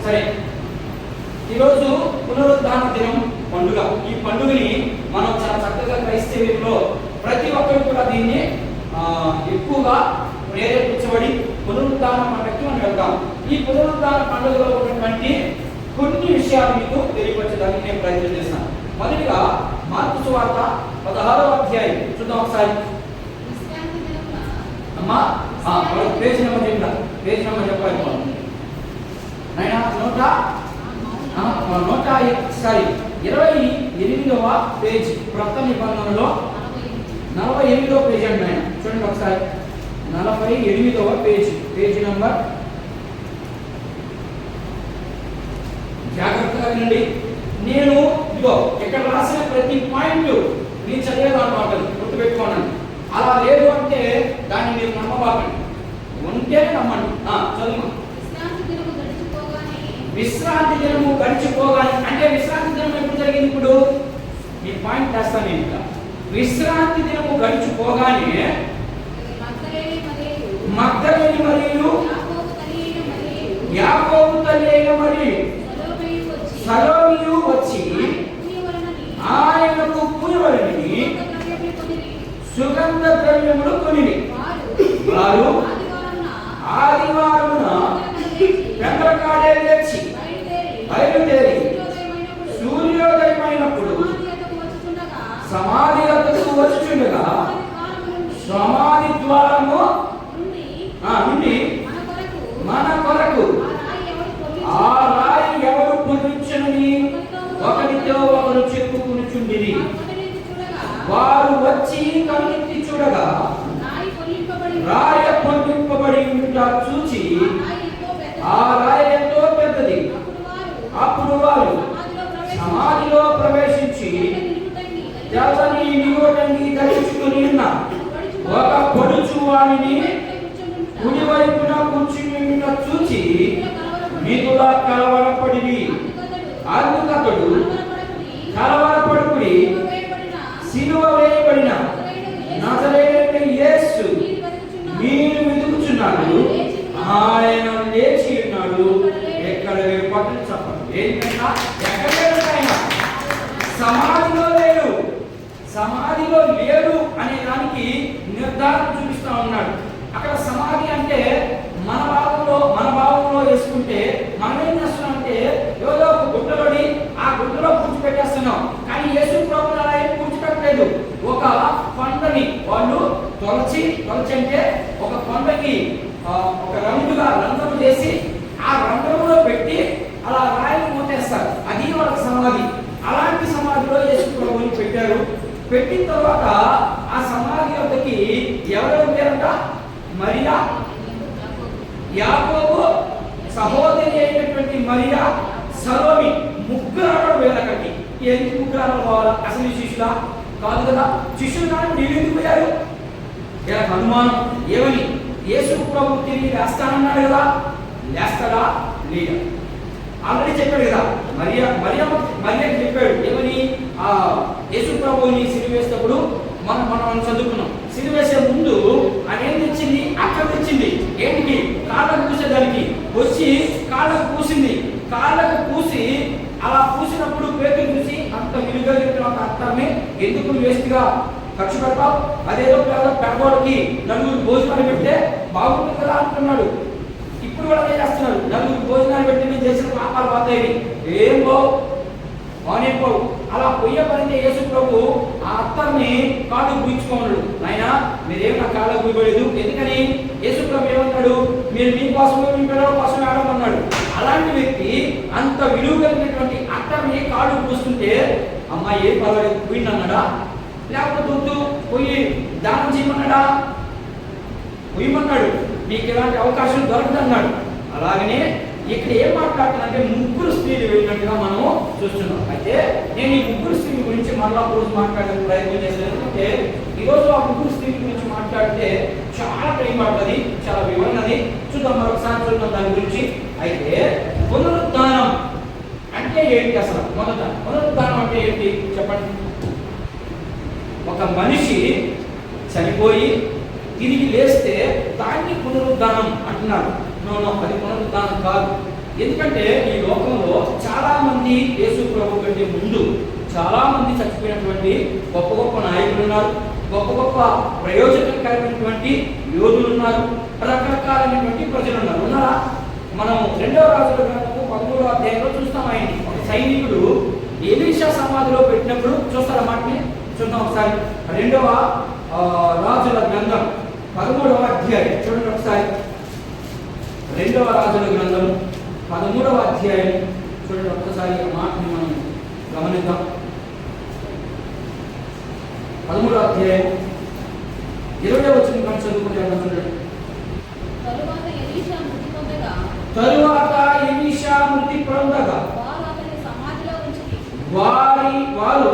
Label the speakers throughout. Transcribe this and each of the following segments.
Speaker 1: సరే, ఈరోజు పునరుద్ధాన దినం పండుగ. ఈ పండుగని మనం చాలా చక్కగా క్రైస్తవ్యంలో ప్రతి ఒక్కరు కూడా దీన్ని ఎక్కువగా ప్రేరేపించబడి పునరుద్ధాన పండుగకి మనం వెళ్తాం. ఈ పునరుద్ధాన పండుగలో ఉన్నటువంటి కొన్ని విషయాలు మీకు తెలియపరచడానికి నేను ప్రయత్నం చేస్తాను. మొదటిగా మార్కు సువార్త 16వ అధ్యాయం చూద్దాం ఒకసారి. అమ్మా పేజ్ నెంబర్ చెప్పిన పేజ్ నెంబర్ చెప్పాలి నైనా 28వ పేజ్ క్రొత్త నిబంధనలో 48వ పేజ్ అండి ఆయన చూడండి ఒకసారి. 48వ పేజ్ నెంబర్ జాగ్రత్తగా వినండి. నేను ఇదిగో ఇక్కడ రాసిన ప్రతి పాయింట్ మీరు చదివేదాన్ని గుర్తుపెట్టుకోండి. అలా లేదు అంటే దాన్ని మీరు నమ్మబాకండి, ఉంటే నమ్మండి. చదువు. విశ్రాంతి దినము గడిచిపోగానే అంటే విశ్రాంతి దినం ఎప్పుడు జరిగింది? ఇప్పుడు మీ పాయింట్ చేస్తాను నేను ఇక్కడ. విశ్రాంతి దినము గడిచిపోగానే మగ్దలేని మరియు యాకోబు తల్లి అయిన మరియు సలోమియు వచ్చి ఆయనకు పూయవలెనని సుగంధ ద్రవ్యములు కొనిరి. వారు ఆదివారమున పెందలకాడే లేచి బయలుదేరి సూర్యోదయమైనప్పుడు సమాధి వద్దకు వచ్చుచుండగా సమాధి ద్వారము నుండి మన కొరకు ఆ రాయి ఎవరు పొందించనని ఒకరితో ఒకరు చెప్పుకునిచుండిరి. వారు వచ్చి కన్నెత్తి చూడగా రాయ పొందింపబడి ఉంట చూచి ఆ రాయి ఎంతో పెద్దది. అప్పుడు వారు సమాధిలో ప్రవేశించి తెల్లని నిలువటంగి ధరించుకుని ఉన్న ఒక పొడుచు వాణిని కుడివైపున కూర్చుని చూచి మిగులా కలవరపడిరి. అందుకతడు కలవరపడుకుడి సిలువ వేయబడిన నజరేయుడైన యేసు మీరు వెతుకుచున్నారు, ఆయన లేచి ఉన్నాడు, ఎక్కడ లేరు. పక్కన చెప్పండి. ఏంటంటే ఎక్కడ లేడు ఆయన? సమాధిలో లేడు. సమాధిలో లేడు అనే దానికి నిర్ధారణ చూపిస్తా ఉన్నాడు. అక్కడ సమాధి అంటే మన భావంలో వేసుకుంటే మనం ఏం చేస్తున్నాం అంటే ఏదో ఒక గుడ్డలోని ఆ గుడ్డలో పూడ్చిపెట్టేస్తున్నాం. కానీ యేసు ప్రభువుని అలా ఏం పూడ్చిపెట్టలేదు. ఒక కొండని వాళ్ళు తొలచి అంటే ఒక కొండకి ఒక రంధ్రం చేసి ఆ రంధ్రంలో పెట్టి అలా రాయిని మూటేస్తారు. అది వాళ్ళకి సమాధి. అలాంటి సమాధిలో యేసు ప్రభువుని పెట్టారు. పెట్టిన తర్వాత ఆ సమాధి వద్దకి ఎవరెవరు పేరంట? మరియా, యాకోబు సహోదరి అయినటువంటి మరియా, సలోమి, ముగ్గురు వేలకండి. ఎందుకు ముగ్గురు పోవాలా? అసలు శిష్యులా కాదు కదా. శిష్యులు కానీ వీళ్ళు ఎందుకు పోయారు? వీళ్ళకి అనుమానం ఏమని? యేసు ప్రభు తిరిగి లేస్తానన్నాడు కదా, లేస్తాడా లేదా? ఆల్రెడీ చెప్పాడు కదా. మరియకి చెప్పాడు ఏమని? యేసు ప్రభుని సిలువేసినప్పుడు మనం చదువుకున్నాం. సిలువేసే ముందు ఆయన ఏం తెచ్చింది? అక్కడ తెచ్చింది. ఏంటికి? కాళ్ళకు పూసేదానికి. వచ్చి కాళ్ళకు పూసింది. కాళ్ళకు పూసి అలా పూసినప్పుడు పేతురు చూసి అంత విలుగా అర్థమే ఎందుకు వేస్ట్గా ఖర్చు పెడతావు? అదేదో పెద్దవాడికి నలుగురు భోజనాలు పెడితే బాగుంటుంది కదా అంటున్నాడు. ఇప్పుడు కూడా అదే చేస్తున్నాడు. నలుగురు భోజనాలు పెట్టి నేను చేసిన పాపాలు పోతాయి. ఏం బావు బానే పోవు. అలా పొయ్య పనితే యేసు ప్రభు ఆ అత్తర్ని కాళ్ళు పూయించుకోమన్నాడు. నాయనా మీరేం నా కాళ్ళకు పూయబడలేదు. ఎందుకని? యేసు ప్రభు ఏమన్నాడు? మీరు మీకోసమే మీ పిల్లల కోసం ఆడమన్నాడు. అలాంటి వ్యక్తి అంత విలువ కలిగినటువంటి అత్తర్ని కాళ్ళు పూస్తుంటే అమ్మాయి ఏం పర్వాలేదు పూయిందన్నాడా? లేకపోతే వద్దు పోయి దానం చేయమన్నాడా? పూయమన్నాడు. నీకు ఇలాంటి అవకాశం దొరకదన్నాడు. అలాగనే ఇక్కడ ఏం మాట్లాడుతున్నంటే ముగ్గురు స్త్రీలు వెళ్ళినట్టుగా మనం చూస్తున్నాం. అయితే నేను ఈ ముగ్గురు స్త్రీల గురించి మరలా రోజు మాట్లాడడానికి ప్రయత్నం చేశాను. ఎందుకంటే ఈరోజు ఆ ముగ్గురు స్త్రీల గురించి మాట్లాడితే చాలా టైం పడుతుంది, చాలా వివరణది. చూద్దాం, మరొకసారి చూద్దాం దాని గురించి. అయితే పునరుద్ధానం అంటే ఏంటి? అసలు మొదట పునరుద్ధానం అంటే ఏంటి చెప్పండి. ఒక మనిషి చనిపోయి తిరిగి లేస్తే దాన్ని పునరుద్ధానం అంటున్నారు. అది పునరుద్ధానం కాదు. ఎందుకంటే ఈ లోకంలో చాలా మంది యేసు ప్రభు కంటే ముందు చాలా మంది చచ్చిపోయినటువంటి గొప్ప గొప్ప నాయకులు ఉన్నారు, గొప్ప గొప్ప ప్రయోజనకరమైనటువంటి యోధులు ఉన్నారు, రకరకాలైనటువంటి ప్రజలు ఉన్నారా? మనం 2వ రాజుల గ్రంథము 13వ అధ్యాయంలో చూస్తాం. ఆయన ఒక సైనికుడు ఎలీషా సమాధిలో పెట్టినప్పుడు చూస్తారా మాటని చూద్దాం ఒకసారి. 2వ రాజుల గ్రంథం 13వ అధ్యాయం చూడండి ఒకసారి. 2వ రాజుల గ్రంథం 13వ అధ్యాయం చూడండి ఒక్కసారి. ఆ మాటని మనం గమనిద్దాం. 13వ అధ్యాయం 20వ వచనం మనం చదువుకుంటే చూడండి. తరువాత ఎలీషా మృతి పొందగా వారు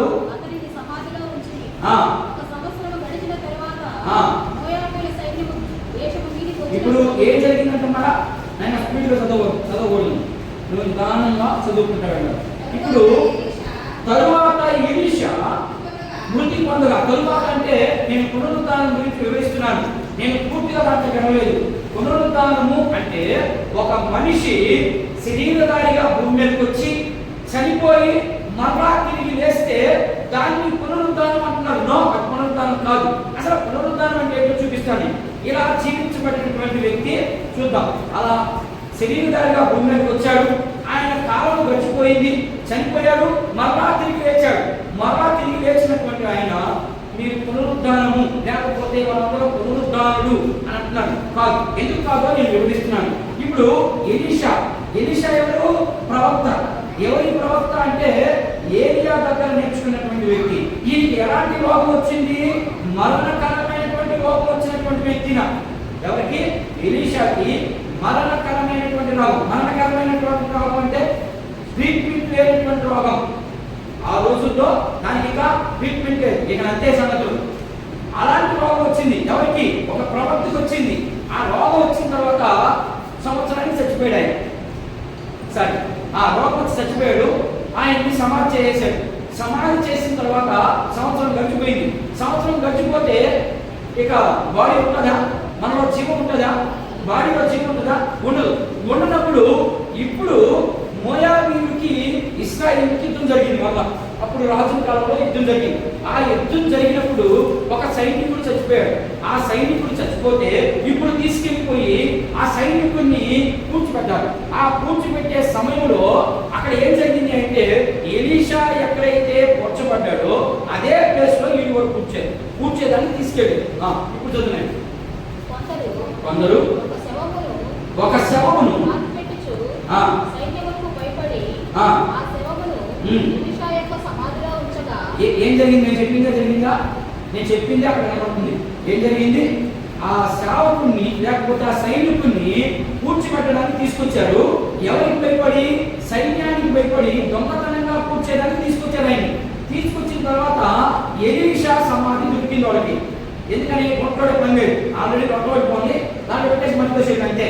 Speaker 1: ఇప్పుడు ఏం జరిగిందంటే మన ఆయన స్పీడ్గా చదవకూడదు, నువ్వు నిదానంగా చదువుకుంటాడు. ఇప్పుడు తరువాత ఎలీషా మృతి పొందగా, తరువాత అంటే నేను పునరుద్ధానం గురించి వివరిస్తున్నాను, నేను పూర్తిగా దాంట్లో గడవలేదు. పునరుద్ధానము అంటే ఒక మనిషి శరీరధారిగా భూమి మీదకి వచ్చి చనిపోయి మరలా తిరిగి లేస్తే దాన్ని పునరుద్ధానం అంటున్నారు. నో, అది పునరుద్ధానం కాదు. అసలు పునరుద్ధానం అంటే ఏంటో చూపిస్తాను. ఇలా జీవించబడినటువంటి వ్యక్తి చూద్దాం. అలా శరీరధారిగా భూమి మీదకి వచ్చాడు, ఆయన కాలం గడిచిపోయింది, చనిపోయాడు, మరలా తిరిగి లేచాడు. మరలా తిరిగి లేచినటువంటి ఆయన మీరు పునరుద్ధానము లేకపోతే వాళ్ళందరూ పునరుద్ధానుడు అని అంటున్నారు. కాదు, ఎందుకు కాదో నేను వివరిస్తున్నాను. ఇప్పుడు ఎలీషా ఎవరు? ప్రవక్త. ఎవరి ప్రవక్త అంటే ఏలియా దగ్గర నేర్చుకున్నటువంటి వ్యక్తి. ఈయనకి ఎలాంటి రోగం వచ్చింది? మరణకరమైనటువంటి రోగం వచ్చినటువంటి వ్యక్తిన. ఎవరికి? ఎలీషాకి మరణకరమైనటువంటి రోగం. మరణకరమైనటువంటి రోగం అంటే ట్రీట్మెంట్ లేనటువంటి రోగం. ఆ రోజుల్లో దానికి ఇక ట్రీట్మెంట్ లేదు, ఇక అంతే సంగతులు. అలాంటి రోగం వచ్చింది. ఎవరికి? ఒక ప్రవక్తకు వచ్చింది. ఆ రోగం వచ్చిన తర్వాత సంవత్సరానికి చచ్చిపోయాడు ఆయన. సరే, ఆ రోగం వచ్చి చచ్చిపోయాడు. ఆయన్ని సమాధి చేశాడు. సమాధి చేసిన తర్వాత సంవత్సరం గడిచిపోయింది. సంవత్సరం గడిచిపోతే ఇక బాడీ ఉంటుందా? మనలో జీవం ఉంటుందా? బాడీలో జీవం ఉంటుందా? ఉండదు. ఉండనప్పుడు ఇప్పుడు మోయాబీయుడికి ఇశ్రాయేలుకి యుద్ధం జరిగింది. మళ్ళా అప్పుడు రాజుల కాలంలో యుద్ధం జరిగింది. ఆ యుద్ధం జరిగినప్పుడు ఒక సైనికుడు చచ్చిపోయాడు. ఆ సైనికుడు చచ్చిపోతే ఇప్పుడు తీసుకెళ్ళిపోయి ఆ సైనికుడిని పూడ్చిపెట్టారు. ఆ పూడ్చిపెట్టే సమయంలో అక్కడ ఏం జరిగింది అంటే ఎలీషా ఎక్కడైతే పొచ్చబడ్డాడో అదే ప్లేస్ లో వీళ్ళు కూడా పూడ్చేదాన్ని తీసుకెళ్ళి ఇప్పుడు చదువున్నాయి. కొందరు ఒక శవమును ఏం జరిగింది? నేను చెప్పింది అక్కడ కనబడుతుంది. ఏం జరిగింది? ఆ సేవకుణ్ణి లేకపోతే ఆ సైనికుణ్ణి పూడ్చిపెట్టడానికి తీసుకొచ్చారు. ఎవరికి భయపడి? సైన్యానికి భయపడి దొంగతనంగా పూడ్చేదానికి తీసుకొచ్చారు. ఆయన తీసుకొచ్చిన తర్వాత ఎలీషా సమాధి దొరికింది వాళ్ళకి. ఎందుకని? కొట్టోడే పని లేదు, ఆల్రెడీ కొట్టోడి పోయి దాంట్లో పెట్టేసి మర్చిపోసేది అంతే.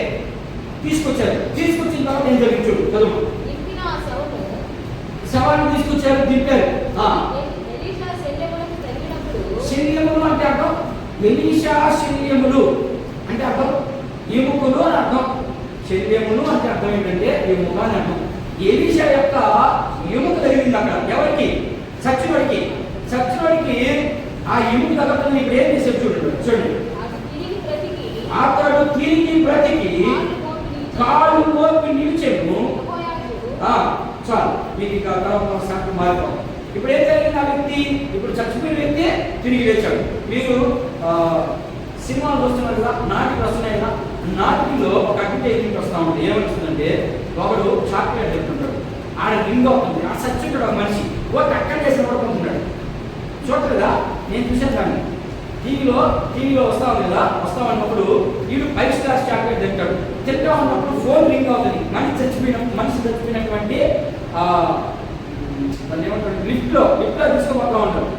Speaker 1: తీసుకొచ్చారు. తీసుకొచ్చిన తర్వాత ఏం జరిగింది చూడు, చదువు. శవాన్ని తీసుకొచ్చారు, దింపారు. శల్యములు అంటే అర్థం, ఎలీషా శల్యములు అంటే అర్థం ఎముకలు అని అర్థం. శల్యములు అంటే అర్థం ఏంటంటే ఎముక అని అర్థం. ఎలీషా యొక్క ఎముక తగిలింది అక్కడ. ఎవరికి? చచ్చినోడికి. చచ్చినోడికి ఆ ఎముక తగ్గడం ఇప్పుడు ఏం చేశారు చూడండి. అతడు తిరిగి బ్రతికి కాళ్ళు మోపి నిలిచెను. చాలు, మీకు ఇక తర్వాత శాంతి మారిపోతుంది. ఇప్పుడు ఏం జరిగింది? ఆ వ్యక్తి ఇప్పుడు చచ్చిపోయిన వ్యక్తి తిరిగి లేచాడు. మీరు సినిమాలు చూస్తున్నారు కదా, నాటికి వస్తున్నాయి కదా. నాటిలో ఒక అడ్వర్టైజ్మెంట్ వస్తూ ఉంటుంది. ఏమవుతుందంటే ఒకడు చాక్లెట్ తింటుంటాడు, ఆడ రింగ్ అవుతుంది, ఆ చచ్చుంటాడు ఒక మనిషి ఒక అక్కడ చేసిన పడుకుంటున్నాడు. చూడలేదా? నేను చూసాను దాన్ని టీవీలో వస్తా ఉంది కదా. వస్తా ఉన్నప్పుడు వీడు 5 స్టార్ చాక్లెట్ తింటాడు. తింటా ఉన్నప్పుడు ఫోన్ రింగ్ అవుతుంది. మనిషి చచ్చిపోయినటువంటి ఏమంటాడు లిఫ్ట్లో తీసుకోబోతా ఉంటాడు.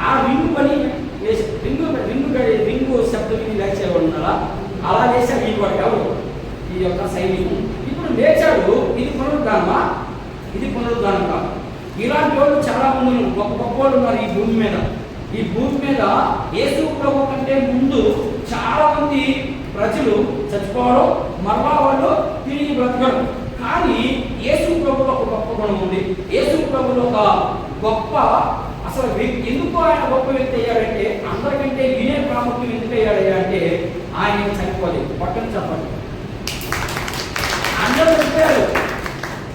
Speaker 1: ఆ రింగ్ పని రింగు శబ్దం లేచేవాడు ఉన్నారా? అలా చేశాడు వీడి వాడు. ఎవరు? ఈ యొక్క సైనికుడు ఇప్పుడు లేచాడు. ఇది పునరుద్ధానమా? ఇది పునరుద్ధానం కాదు. ఇలాంటి వాళ్ళు చాలా మంది గొప్ప వాళ్ళు ఉన్నారు ఈ భూమి మీద. ఈ భూమి మీద యేసు ప్రభు కంటే ముందు చాలా మంది ప్రజలు చచ్చిపోవడం, మరలా వాళ్ళు తిరిగి బ్రతకడం. కానీ యేసు ప్రభువులో ఒక గొప్ప గుణం ఉంది. యేసు ప్రభువులో ఒక గొప్ప అసలు ఎందుకు ఆయన గొప్ప వ్యక్తి అయ్యాడంటే, అందరికంటే వినే ప్రాముఖ్యం ఎందుకు అయ్యాడు అంటే ఆయన చనిపోలేదు. పక్కన చెప్పండి, అందరూ చనిపోయారు.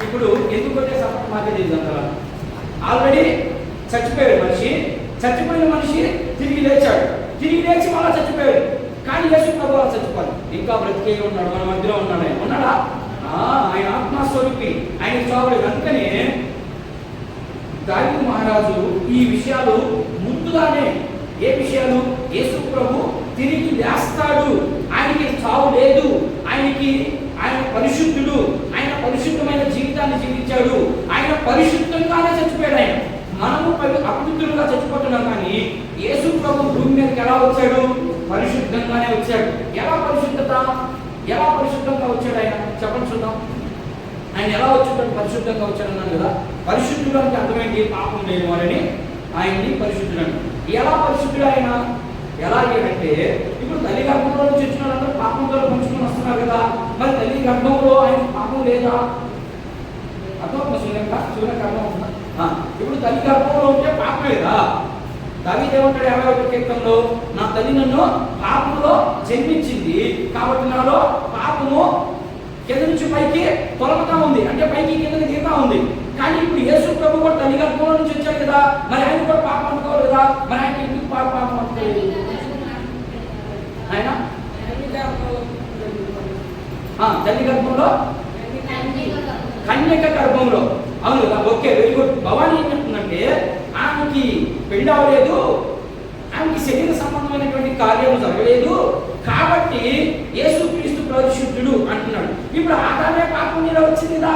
Speaker 1: ఇప్పుడు ఎందుకంటే సపోర్ట్ మాకే తెలియదు. అందరూ ఆల్రెడీ చచ్చిపోయాడు మనిషి. చచ్చిపోయిన మనిషి తిరిగి లేచాడు. తిరిగి లేచి మళ్ళా చచ్చిపోయాడు. కానీ యేసు ప్రభు అలా చచ్చిపోవాలి, ఇంకా బ్రతికే ఉన్నాడు, మన మధ్యలో ఉన్నాడు. ఆయన ఉన్నాడా? ఆయన ఆత్మస్వరూపి, ఆయన చావలేదు. అందుకనే దావీదు మహారాజు ఈ విషయాలు ముందుగానే, ఏ విషయాలు? యేసు ప్రభు తిరిగి లేస్తాడు, ఆయనకి చావు లేదు, ఆయన పరిశుద్ధుడు, ఆయన పరిశుద్ధమైన జీవితాన్ని జీవించాడు, ఆయన పరిశుద్ధంగానే చచ్చిపోయాడు. ఆయన మనము అపవిత్రులుగా చచ్చిపోతున్నాం, కానీ యేసు ప్రభు భూమి మీదకి ఎలా వచ్చాడు? పరిశుద్ధంగానే వచ్చాడు. ఎలా పరిశుద్ధంగా వచ్చాడు ఆయన? చెప్పండి చూద్దాం. ఆయన ఎలా వచ్చాడు? పరిశుద్ధంగా వచ్చాడు అన్నాను కదా. పరిశుద్ధుడు అంటే అర్థమేంటి? పాపం లేని వారిని ఆయన్ని పరిశుద్ధుడు అంటే. ఎలా పరిశుద్ధుడు ఆయన? ఎలా అయ్యాడంటే, ఇప్పుడు తల్లి గర్భంలో నుంచి వచ్చిన వాళ్ళందరూ పాపంతో పంచుకొని వస్తున్నారు కదా. మరి తల్లి గర్భంలో ఆయన పాపం లేదా? అర్థం సూర్యక అర్థం అవుతుందా? ఇప్పుడు తల్లి గర్భంలో ఉంటే పాపం లేదా? దావీదు ఏమంటాడు 51వ కీర్తనలో, నా తల్లి నన్ను పాపంలో జన్మించింది కాబట్టి నాలో పాపము కింద నుంచి పైకి తొలగుతా ఉంది, అంటే పైకి కిందకి దిగుతా ఉంది. కానీ ఇప్పుడు యేసు ప్రభు కూడా తల్లి గర్భంలో నుంచి వచ్చాడు కదా, మరి ఆయన కూడా పాపం అనుకోవాలి కదా. మరి ఆయన ఎందుకు పాపం అనుకోలేదు? ఆయన తల్లి గర్భంలో, కన్యక గర్భంలో, అవును కదా. Okay, very good. భవానీ ఏం చెప్తుందంటే, ఆమెకి పెళ్లి అవ్వలేదు, ఆమెకి శరీర సంబంధమైనటువంటి కార్యము జరగలేదు, కాబట్టి యేసుక్రీస్తు పరిశుద్ధుడు అంటున్నాడు. ఇప్పుడు ఆదామే పాపం మీద వచ్చింది కదా,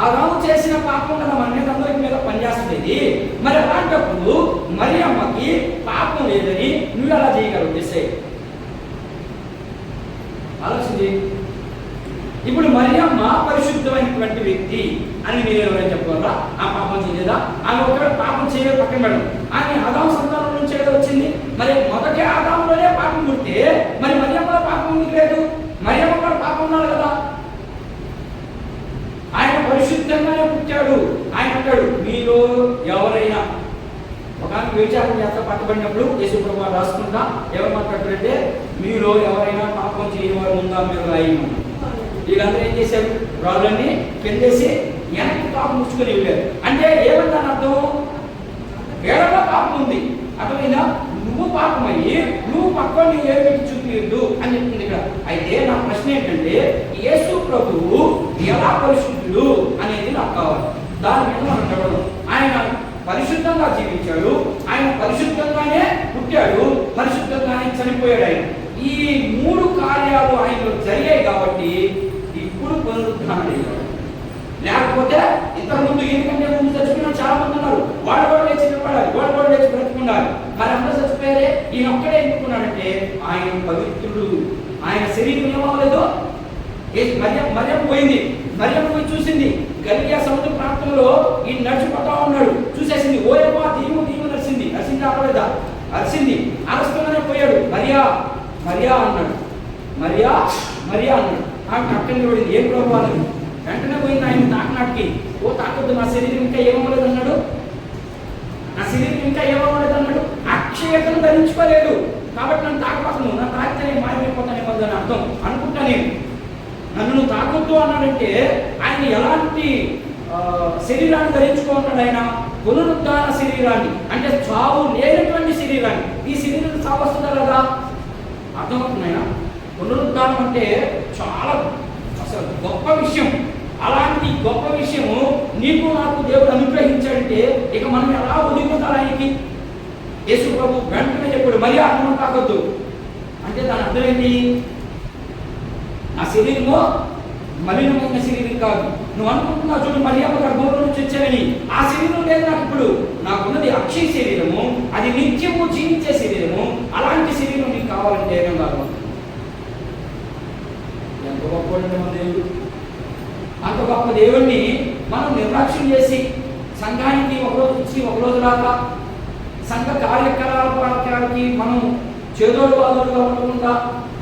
Speaker 1: ఆదాము చేసిన పాపం కదా మన మీద అందరికి మీద పనిచేస్తుంది. మరి అలాంటప్పుడు మరియమ్మకి పాపం లేదని నువ్వు ఎలా చేయగలవు? చేసే ఆలోచించి. ఇప్పుడు మరియమ్మ పరిశుద్ధమైనటువంటి వ్యక్తి అని మీరు ఎవరైనా చెప్పగలరా? ఆ పాపం చేయలేదా? ఆమె ఒకవేళ పాపం చేయలేదు పక్కన పెట్టడం, ఆమె ఆదాము సంతానం నుంచి ఏదో వచ్చింది. మరి మొదటి ఆదాములోనే పాపం పుట్టే మరి మరియమ్మలో పాపం ఎందుకు లేదు? మరియమ్మ కూడా పాపం ఉన్నారు కదా. ఆయన పరిశుద్ధంగానే పుట్టాడు. ఆయన అంటాడు, మీలో ఎవరైనా ఒక ఆమె వ్యభిచారం చేత పట్టబడినప్పుడు యేసు ప్రభువు రాసుకుంటా ఎవరు మాట్లాడుతుంటే, మీలో ఎవరైనా పాపం చేయని వారు ఉందా మీరు రాయమని. వీళ్ళందరూ ఏం చేశారు? రాళ్ళని కిందేసి వెనక్కి పాపం ముచ్చుకొని వెళ్ళారు. అంటే ఏమన్నా అర్థం? వేళలో పాపం ఉంది, అర్థమైనా? నువ్వు పాపమయ్యి నువ్వు పక్కని ఏమిటి చూపియద్దు అని చెప్తుంది ఇక్కడ. అయితే నా ప్రశ్న ఏంటంటే, యేసు ప్రభువు ఎలా పరిశుద్ధుడు అనేది నాకు కావాలి. దాని మీద మనం చెప్పడం. ఆయన పరిశుద్ధంగా జీవించాడు, ఆయన పరిశుద్ధంగానే పుట్టాడు, పరిశుద్ధంగానే చనిపోయాడు. ఆయన ఈ 3 కార్యాలు ఆయనలో జరిగాయి కాబట్టి ఇప్పుడు పునరుద్ధానం అయ్యాడు. లేకపోతే ఇంతకుముందు ఎందుకంటే ముందు చచ్చిపోయిన చాలా మంది ఉన్నారు. వాడు కూడా లేచి నిలబడాలి, వాడు కూడా లేచి బ్రతుకున్నారు. మరి అందరూ చచ్చిపోయారే, ఈయన ఒక్కడే ఎందుకున్నాడంటే ఆయన పవిత్రుడు. ఆయన శరీరం ఏమవ్వలేదు. మరియం పోయింది, మరియం పోయి చూసింది. గలిలయ సముద్ర ప్రాంతంలో ఈయన నడిచిపోతా ఉన్నాడు, చూసేసింది. ఓయమ్మ దీము నడిచింది ఆపలేదా? అరిసింది. అరస్తూనే పోయాడు. మరియా అన్నాడు. మరియా అన్నాడు. ఆమె అక్కడికి పడింది. ఏం ప్రభు అని వెంటనే పోయింది. ఆయన తాకనాటికి, ఓ తాకొద్దు, నా శరీరం ఇంకా ఏమవ్వలేదు అన్నాడు. అక్షయతను ధరించుకోలేదు కాబట్టి నన్ను తాకపడను, నన్ను తాకితే మాయమైపోతానేమో అని అర్థం అనుకుంటా. నేను నన్ను నువ్వు తాకొద్దు అన్నాడంటే ఆయన ఎలాంటి శరీరాన్ని ధరించుకుంటాడు? ఆయన పునరుద్ధాన శరీరాన్ని, అంటే చావు లేనటువంటి శరీరాన్ని. ఈ శరీరం చావు వస్తుందా కదా? అర్థమవుతున్నాయన? పునరుద్ధానం అంటే చాలా అసలు గొప్ప విషయం. అలాంటి గొప్ప విషయము నీకు నాకు దేవుడు అనుగ్రహించాడంటే ఇక మనం ఎలా ఒదిగుతారు ఆయనకి? యేసు ప్రభు వెంటనే చెప్పాడు, మరి అన్నం తాకొద్దు అంటే దాని అర్థం ఏంటి? నా శరీరము మలినమైన శరీరం కాదు. నువ్వు అనుకుంటున్నావు చూడు, మరియమ్మ గర్భంలో నుంచి వచ్చావని. ఆ శరీరం లేదు నాకు. ఇప్పుడు నాకున్నది అక్షయ శరీరము, అది నిత్యము జీవించే శరీరము. అలాంటి శరీరం నీకు కావాలంటే ఏమేం కాదు? ఎంత గొప్ప దేవుడు! అంత గొప్ప దేవుణ్ణి మనం నిర్లక్ష్యం చేసి సంఘానికి ఒకరోజు వచ్చి ఒకరోజు రాక సంఘ కార్యకలాపాలకి మనం చేదోడు వాదోడుగా ఉండకుండా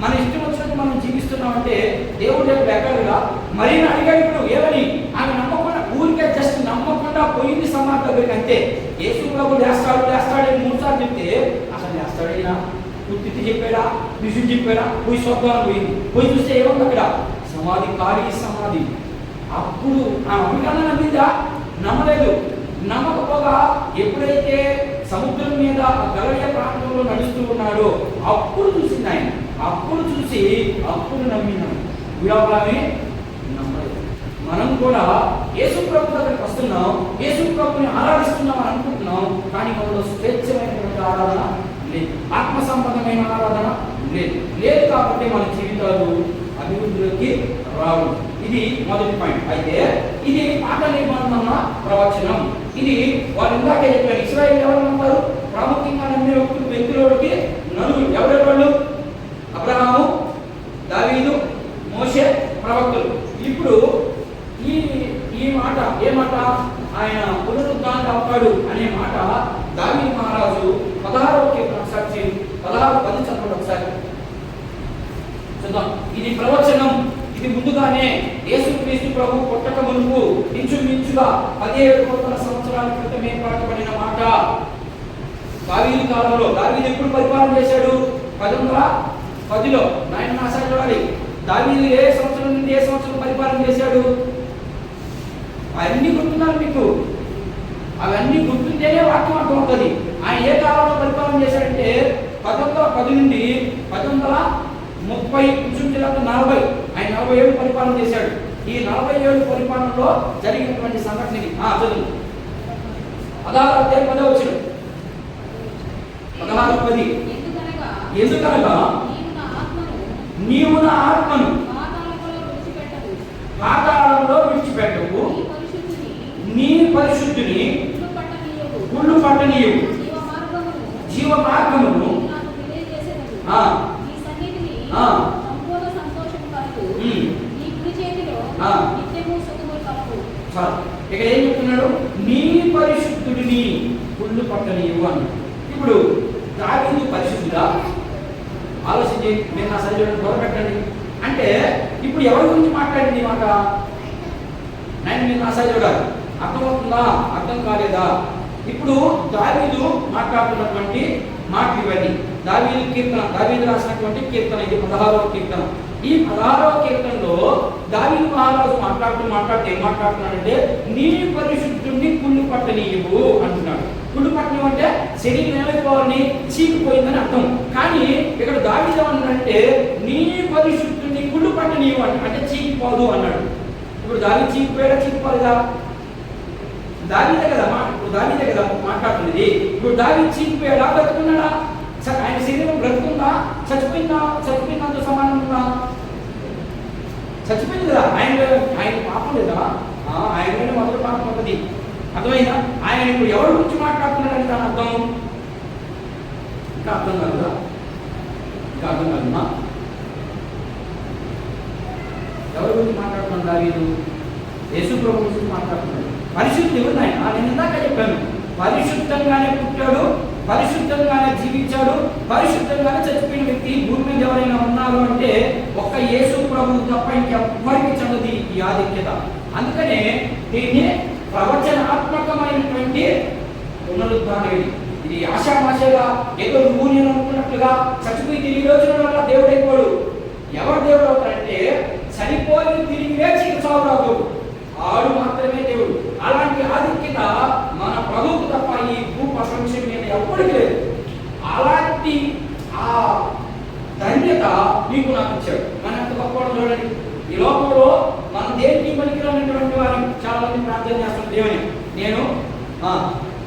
Speaker 1: మన ఇష్టం వచ్చినట్టు మనం జీవిస్తున్నామంటే దేవుడు దగ్గరగా మరీని అడిగాడు ఇప్పుడు ఏమని, ఆమె నమ్మకుండా ఊరికే జస్ట్ నమ్మకుండా పోయింది సమాధి దగ్గరికి అంతే. యేసు ప్రభు లేస్తాడని 3 సార్లు చెప్తే అసలు లేస్తాడైనా పూర్తి చెప్పాడా, విషయం చెప్పాడా, పోయి స్వర్గాన్ని పోయింది. పోయి చూస్తే ఏముంది అక్కడ, సమాధి, ఖాళీ సమాధి. అప్పుడు ఆ అమెరికాలో నమ్మిందా? నమ్మలేదు. నమ్మకపోగా ఎప్పుడైతే సముద్రం మీద గలిలయ ప్రాంతంలో నడుస్తూ ఉన్నాడో అప్పుడు చూసింది ఆయన. అప్పుడు చూసి అప్పుడు నమ్మినాడు. విడాకులామే నమ్మలేదు. మనం కూడా యేసు ప్రభు దగ్గరికి వస్తున్నాం, యేసు ప్రభుని ఆరాధిస్తున్నాం అని అనుకుంటున్నాం, కానీ మనలో స్వేచ్ఛమైనటువంటి ఆరాధన లేదు, ఆత్మ సంబంధమైన ఆరాధన లేదు. కాబట్టి మన జీవితాలు అభివృద్ధిలోకి రావు. ఇది మొదటి పాయింట్. అయితే ఇది పాత నిబంధన ప్రవచనం. ఇది వాళ్ళు ఇందాకే చెప్పారు. ఇశ్రాయేలు ఎవరు నమ్మారు? ప్రాముఖ్యంగా నమ్మే వ్యక్తులకి నలుగురు. ఎవరెవరు వాళ్ళు? అబ్రహాము, దావీదు, మోషే, ప్రవక్తలు. ఇప్పుడు ఈ మాట ఏ మాట? ఆయన పునరుద్ధానం అవుతాడు అనే మాట దావీదు మహారాజు 16వ కీర్తన ఒకసారి 16:10 చదవండి ఒకసారి చూద్దాం. ఇది ప్రవచనం. ఇది ముందుగానే యేసుక్రీస్తు ప్రభు పుట్టక మునుపు ఇంచుమించుగా 1700 సంవత్సరాల క్రితం ఏర్పడబడిన మాట. దావీదు కాలంలో. దావీదు ఎప్పుడు పరిపాలన చేశాడు? 1110లో. నాయన ఆశ చూడాలి. దావీదు ఏ సంవత్సరం నుండి ఏ సంవత్సరం పరిపాలన చేశాడు? అవన్నీ గుర్తున్నాను మీకు. అవన్నీ గుర్తుంటేనే వాక్యం అర్థమవుతుంది. ఆయన ఏ కాలంలో పరిపాలన చేశాడంటే 1110 నుండి 1130 ఇంచుమించుగా 40. ఆయన 40 ఏళ్ళు పరిపాలన చేశాడు. ఈ 40 ఏళ్ళు పరిపాలనలో జరిగినటువంటి సంఘటన ఇది. చదువు 16:10 16:10. ఎందుకనగా నీవు నా ఆత్మను పాతాళంలో విడిచిపెట్టవు, నీ పరిశుద్ధిని గుళ్ళు పట్టనీయవు, జీవ మార్గమును ఇక్కడ ఏం చెప్తున్నాడు? నీ పరిశుద్ధుడిని గుళ్ళు పట్టనీయవు అని. ఇప్పుడు దావీదు పరిశుద్ధుడా? ఆలోచించి మీరు నా సరిచేయడం దూరపెట్టండి అంటే ఇప్పుడు ఎవరి గురించి మాట్లాడింది ఈ మాట? నేను మీరు నా సరిచేయడాలి. అర్థమవుతుందా? అర్థం కాలేదా? ఇప్పుడు దావీదు మాట్లాడుతున్నటువంటి మాటలు ఇవన్నీ. దావీదు కీర్తన, దావీదు రాసినటువంటి కీర్తన. ఇది 16వ కీర్తన. ఈ 16వ కీర్తనలో దావీదు మహారాజు మాట్లాడుతూ ఏం మాట్లాడుతున్నాడంటే నీ పరిశుద్ధుడిని కుళ్ళు పట్టనీయవు అంటున్నాడు. కుళ్ళు పట్టణం అంటే శరీరం ఏమైపోవాలని చీకిపోయిందని అర్థం. కానీ ఇక్కడ దావీదు ఏమన్నాడంటే నీ పరిశుద్ధుడిని కుళ్ళు పట్టనీయవు అంటే చీకిపోదు అన్నాడు. ఇప్పుడు దావీదు చీకిపోయాడా? చీకిపోలేదా? దావీదే కదా మాట్లాడుతుంది. ఇప్పుడు దావీదు చీకిపోయాడా? బ్రతుకున్నాడా? ఆయన శరీరం బ్రతుకుందా? చచ్చిపోయినంత సమానం ఉందా? చచ్చిపోయింది కదా. ఆయన పాపం లేదా? ఆయన మొదటి పాపం ఉంటుంది. అర్థమైందా? ఆయన ఇప్పుడు ఎవరి గురించి మాట్లాడుతున్నాడని దాని అర్థం ఇంకా అర్థం కాదుదా? ఎవరి గురించి మాట్లాడుతున్నాడు? దావీదు యేసు ప్రభు గురించి మాట్లాడుతున్నాడు. పరిశుద్ధి ఉంది ఆయన. నేను ఇందాక చెప్పాను, పరిశుద్ధంగానే పుట్టాడు, పరిశుద్ధంగానే జీవించాడు, పరిశుద్ధంగానే చచ్చిపోయిన వ్యక్తి భూమి మీద ఎవరైనా ఉన్నారు అంటే ఒక్క యేసు ప్రభు తప్ప ఇంకెవ్వరికి చెందది ఈ ఆధిక్యత. అందుకనే దీన్ని ప్రవచనాత్మకమైనటువంటి పునరుద్ధానం. ఇది ఆశామాషగా ఏదో నువ్వు నేను అనుకున్నట్లుగా చచ్చిపోయి తిరిగి రోజుల వల్ల దేవుడు అయిపోడు. ఎవరు దేవుడు అవుతారంటే చనిపోయి తిరిగి లేచి చావురాదు ఆడు మాత్రమే దేవుడు. అలాంటి ఆధిక్యత మన ప్రభువుకు తప్ప ఈ భూ ప్రపంచం మీద ఎప్పటికీ లేదు. అలాంటి ఆ ధన్యత నీకు నాకు ఇచ్చాడు. మన ఎంత గొప్పవాడు చూడండి. ఈ లోకంలో మనం దేనికి పనికిరానటువంటి వారిని చాలా మంది ప్రార్థన చేస్తాం దేవుని. నేను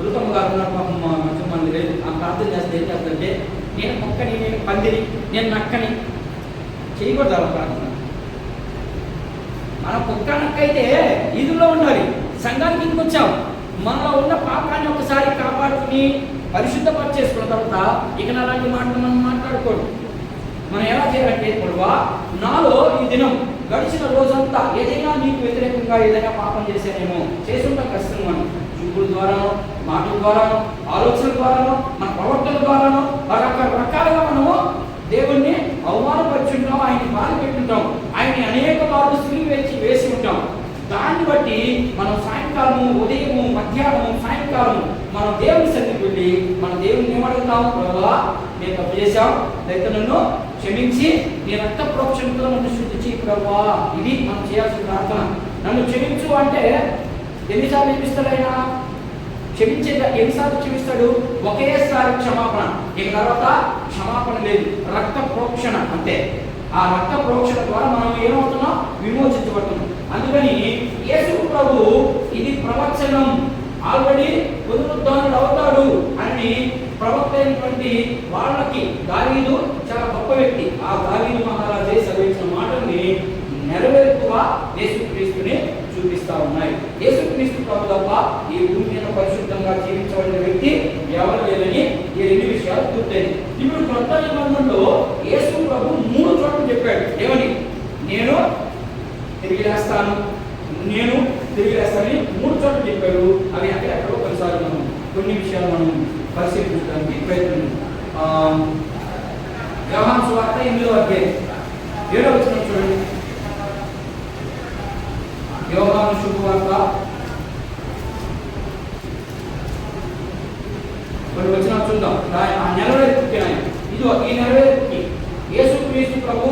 Speaker 1: ఋతమ్మ గారు పాపం మంచి మంది లేదు. ఆ ప్రార్థన చేస్తే ఏం చేస్తానంటే నేను మొక్కని, నేను పందిని, నేను నక్కని చేయకూడదు అలా ప్రార్థన. మన కుక్క నక్క అయితే ఇదిలో ఉండాలి. సంఘానికి ఇంటికి వచ్చాం, మనలో ఉన్న పాపాన్ని ఒకసారి కాపాడుకుని పరిశుద్ధపరిచేసుకున్న తర్వాత ఇక అలాంటి మాటలు మనం మాట్లాడుకోడు. మనం ఎలా చేయాలంటే పొడవా నాలో ఈ దినం గడిచిన రోజంతా ఏదైనా నీకు వ్యతిరేకంగా ఏదైనా పాపం చేశానేమో, చేసుంటాం కష్టం అని చూపుల ద్వారానో, మాటల ద్వారానో, ఆలోచనల ద్వారానో, మన ప్రవర్తన ద్వారానో రకరకాలుగా మనము దేవుణ్ణి అవమానపరుచుంటాం, ఆయన్ని బాధ పెట్టుంటాం, ఆయన్ని అనేక మార్లు సిలువ వేసి ఉంటాం. దాన్ని బట్టి మనం సాయంకాలము, ఉదయము, మధ్యాహ్నము, సాయంకాలము మనం దేవుని సన్నిధికి వెళ్ళి మన దేవుని ఏమడుగుతాం? ప్రభువా, నేను తప్పు చేశాం, లేక నన్ను క్షమించి నీ రక్త ప్రోక్షణతో నన్ను శుద్ధి ప్రభువా. ఇది మనం చేయాల్సిన ప్రార్థన. నన్ను క్షమించు అంటే ఎన్నిసార్లు క్షమిస్తాడు ఆయన? ఎన్నిసార్లు క్షమిస్తాడు? ఒకేసారి క్షమాపణ, ఇక తర్వాత క్షమాపణ లేదు, రక్త ప్రోక్షణ అంతే. ఆ రక్త ప్రోక్షణ ద్వారా మనం ఏమవుతున్నాం? విమోచించబడుతున్నాం. అందుకని యేసు ప్రభు ఇది ప్రవచనం, ఆల్రెడీ పునరుద్ధరణుడు అవుతాడు అని ప్రవక్త అయినటువంటి వాళ్ళకి దావీదు చాలా గొప్ప వ్యక్తి. ఆ దావీదు మహారాజే సెలవించిన మాటల్ని నెరవేర్పుగా యేసుక్రీస్తుని చూపిస్తా ఉన్నాయి. యేసుక్రీస్తు ప్రభు తప్ప ఈ భూమి మీద పరిశుద్ధంగా జీవించబడిన వ్యక్తి ఎవరు లేదని ఈ రెండు విషయాలు పూర్తయింది. ఇప్పుడు కొత్త నిబంధనలో యేసు ప్రభు 3 చోట్ల చెప్పాడు. ఏమని? నేను తిరిగి లేస్తాను, నేను తిరిగి లేస్తానని 3 చోట్ల చెప్పాడు. అవి ఎక్కడెక్కడో కొన్నిసార్లు మనం కొన్ని విషయాలు మనం పరిశీలించడానికి ప్రయత్నం. యోహాను సువార్త 8వ అధ్యాయం 7వ వచనం చూడండి. యోహాను శుభవార్త కొన్ని వచనాలు చూద్దాం. ఆ నెరవేర్పుకి ఇదిగో ఈ నెరవేర్పుకి యేసుక్రీస్తు ప్రభు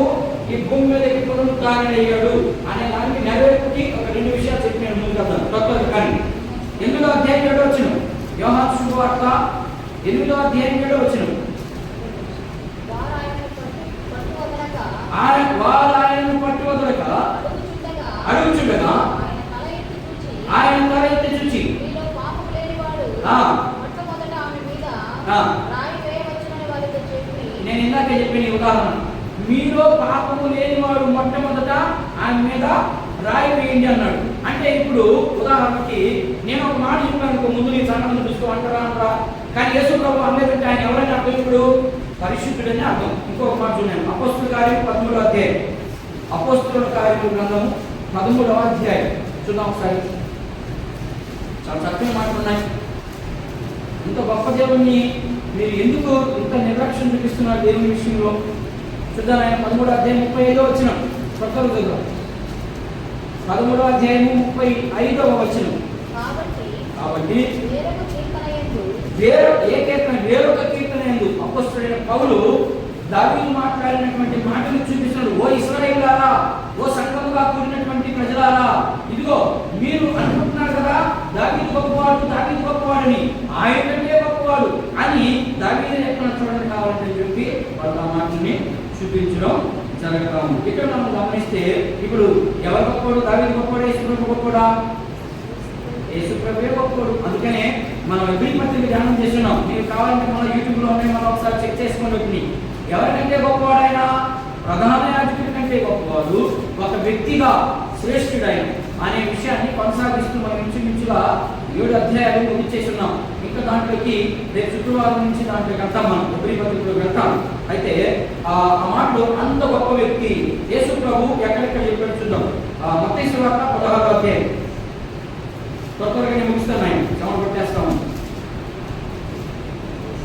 Speaker 1: ఈ భూమి మీదకి పునరుద్ధరణ అయ్యాడు అనే దానికి నెరవేర్పుకి ఒక 2 విషయాలు చెప్పినాను ముందు కదా. కొత్తది కానీ 8వ అధ్యాయం 7వ వచనం. యోహాను శుభవార్త 8వ అధ్యాయం 7వ వచనం. వారు ఆయనను పట్టువదలక అడుగుచుండగా ఆయన తల ఎత్తి చూచి నేను ఇందాక చెప్పిన ఉదాహరణ, మీలో పాపము లేనివాడు మొట్టమొదట ఆయన మీద రాయి వేయండి అన్నాడు. అంటే ఇప్పుడు ఉదాహరణకి నేను ఒక మాట చెప్పాను, ముందు నీ సంగతిని చూస్తూ అంటారా? కానీ యేసు ప్రభు అందరికంటే ఆయన ఎవరైనా అర్థం? ఇప్పుడు పరిశుద్ధుడని అర్థం. ఇంకొక మాట చూడండి, అపోస్తుల కార్యం 13వ అధ్యాయం. అపోస్తుల కార్యం గ్రంథము 13వ అధ్యాయం చూద్దాం ఒకసారి. చాలా చక్కని మాటలు ఉన్నాయి. ఇంత గొప్ప దేవుణ్ణి మీరు ఎందుకు ఇంత నిర్లక్ష్యం చూపిస్తున్నారు దేవుని విషయంలో? చూద్దాం. ఆయన 13వ అధ్యాయం 35వ వచనం. కొత్త రోజుల్లో 13వ అధ్యాయం 35వ వచనం. కాబట్టి వేరొక కీర్తన యందు అపోస్తలుడైన పౌలు దావీదు మాట్లాడినటువంటి మాటలు చూపిస్తున్నాడు. ఓ ఇశ్రాయేలులారా, ఓ సంఘముగా కూడినటువంటి ప్రజలారా, ఇదిగో మీరు అనుకుంటున్నారు కదా దావీదు గొప్పవాడని, ఆయన కంటే గొప్పవాడు అని దావీదు ఎక్కడ చూడండి కావాలని చెప్పి వాళ్ళ ఆ మాటని చూపించడం జరుగుతా ఉంది. ఇక్కడ మనం గమనిస్తే ఇప్పుడు ఎవరు గొప్పవాడు? దావీదు గొప్పవాడా? యేసుప్రభు గొప్పవాడా? యేసుప్రభువే గొప్పవాడు. అందుకనే మనం ఎబ్రీపత్రిక ధ్యానం చేస్తున్నాం. మీరు కావాలంటే మన యూట్యూబ్లో ఉన్నాయి, మనం ఒకసారి చెక్ చేసుకోండి. ఎవరికంటే గొప్పవాడైనా? ప్రధాన యాజకుడి కంటే గొప్పవాడు, ఒక వ్యక్తిగా శ్రేష్ఠుడైన అనే విషయాన్ని కొనసాగిస్తూ మనం ఇంచుమించుగా 7 అధ్యాయాలు ముగించేస్తున్నాం. ఇంకా దాంట్లోకి రేపు శుక్రవారం నుంచి దాంట్లోకి వెళ్తాం మనం, ఎబ్రీపత్రికలో వెళ్తాం. అయితే ఆ మాటలు అంత గొప్ప వ్యక్తి యేసు ప్రభు ఎక్కడెక్కడ చెప్పాడు చూద్దాం. మత్తయి సువార్త 16వ అధ్యాయం. త్వరగానే ముగిస్తున్నాయి, సమయం పెట్టేస్తాము.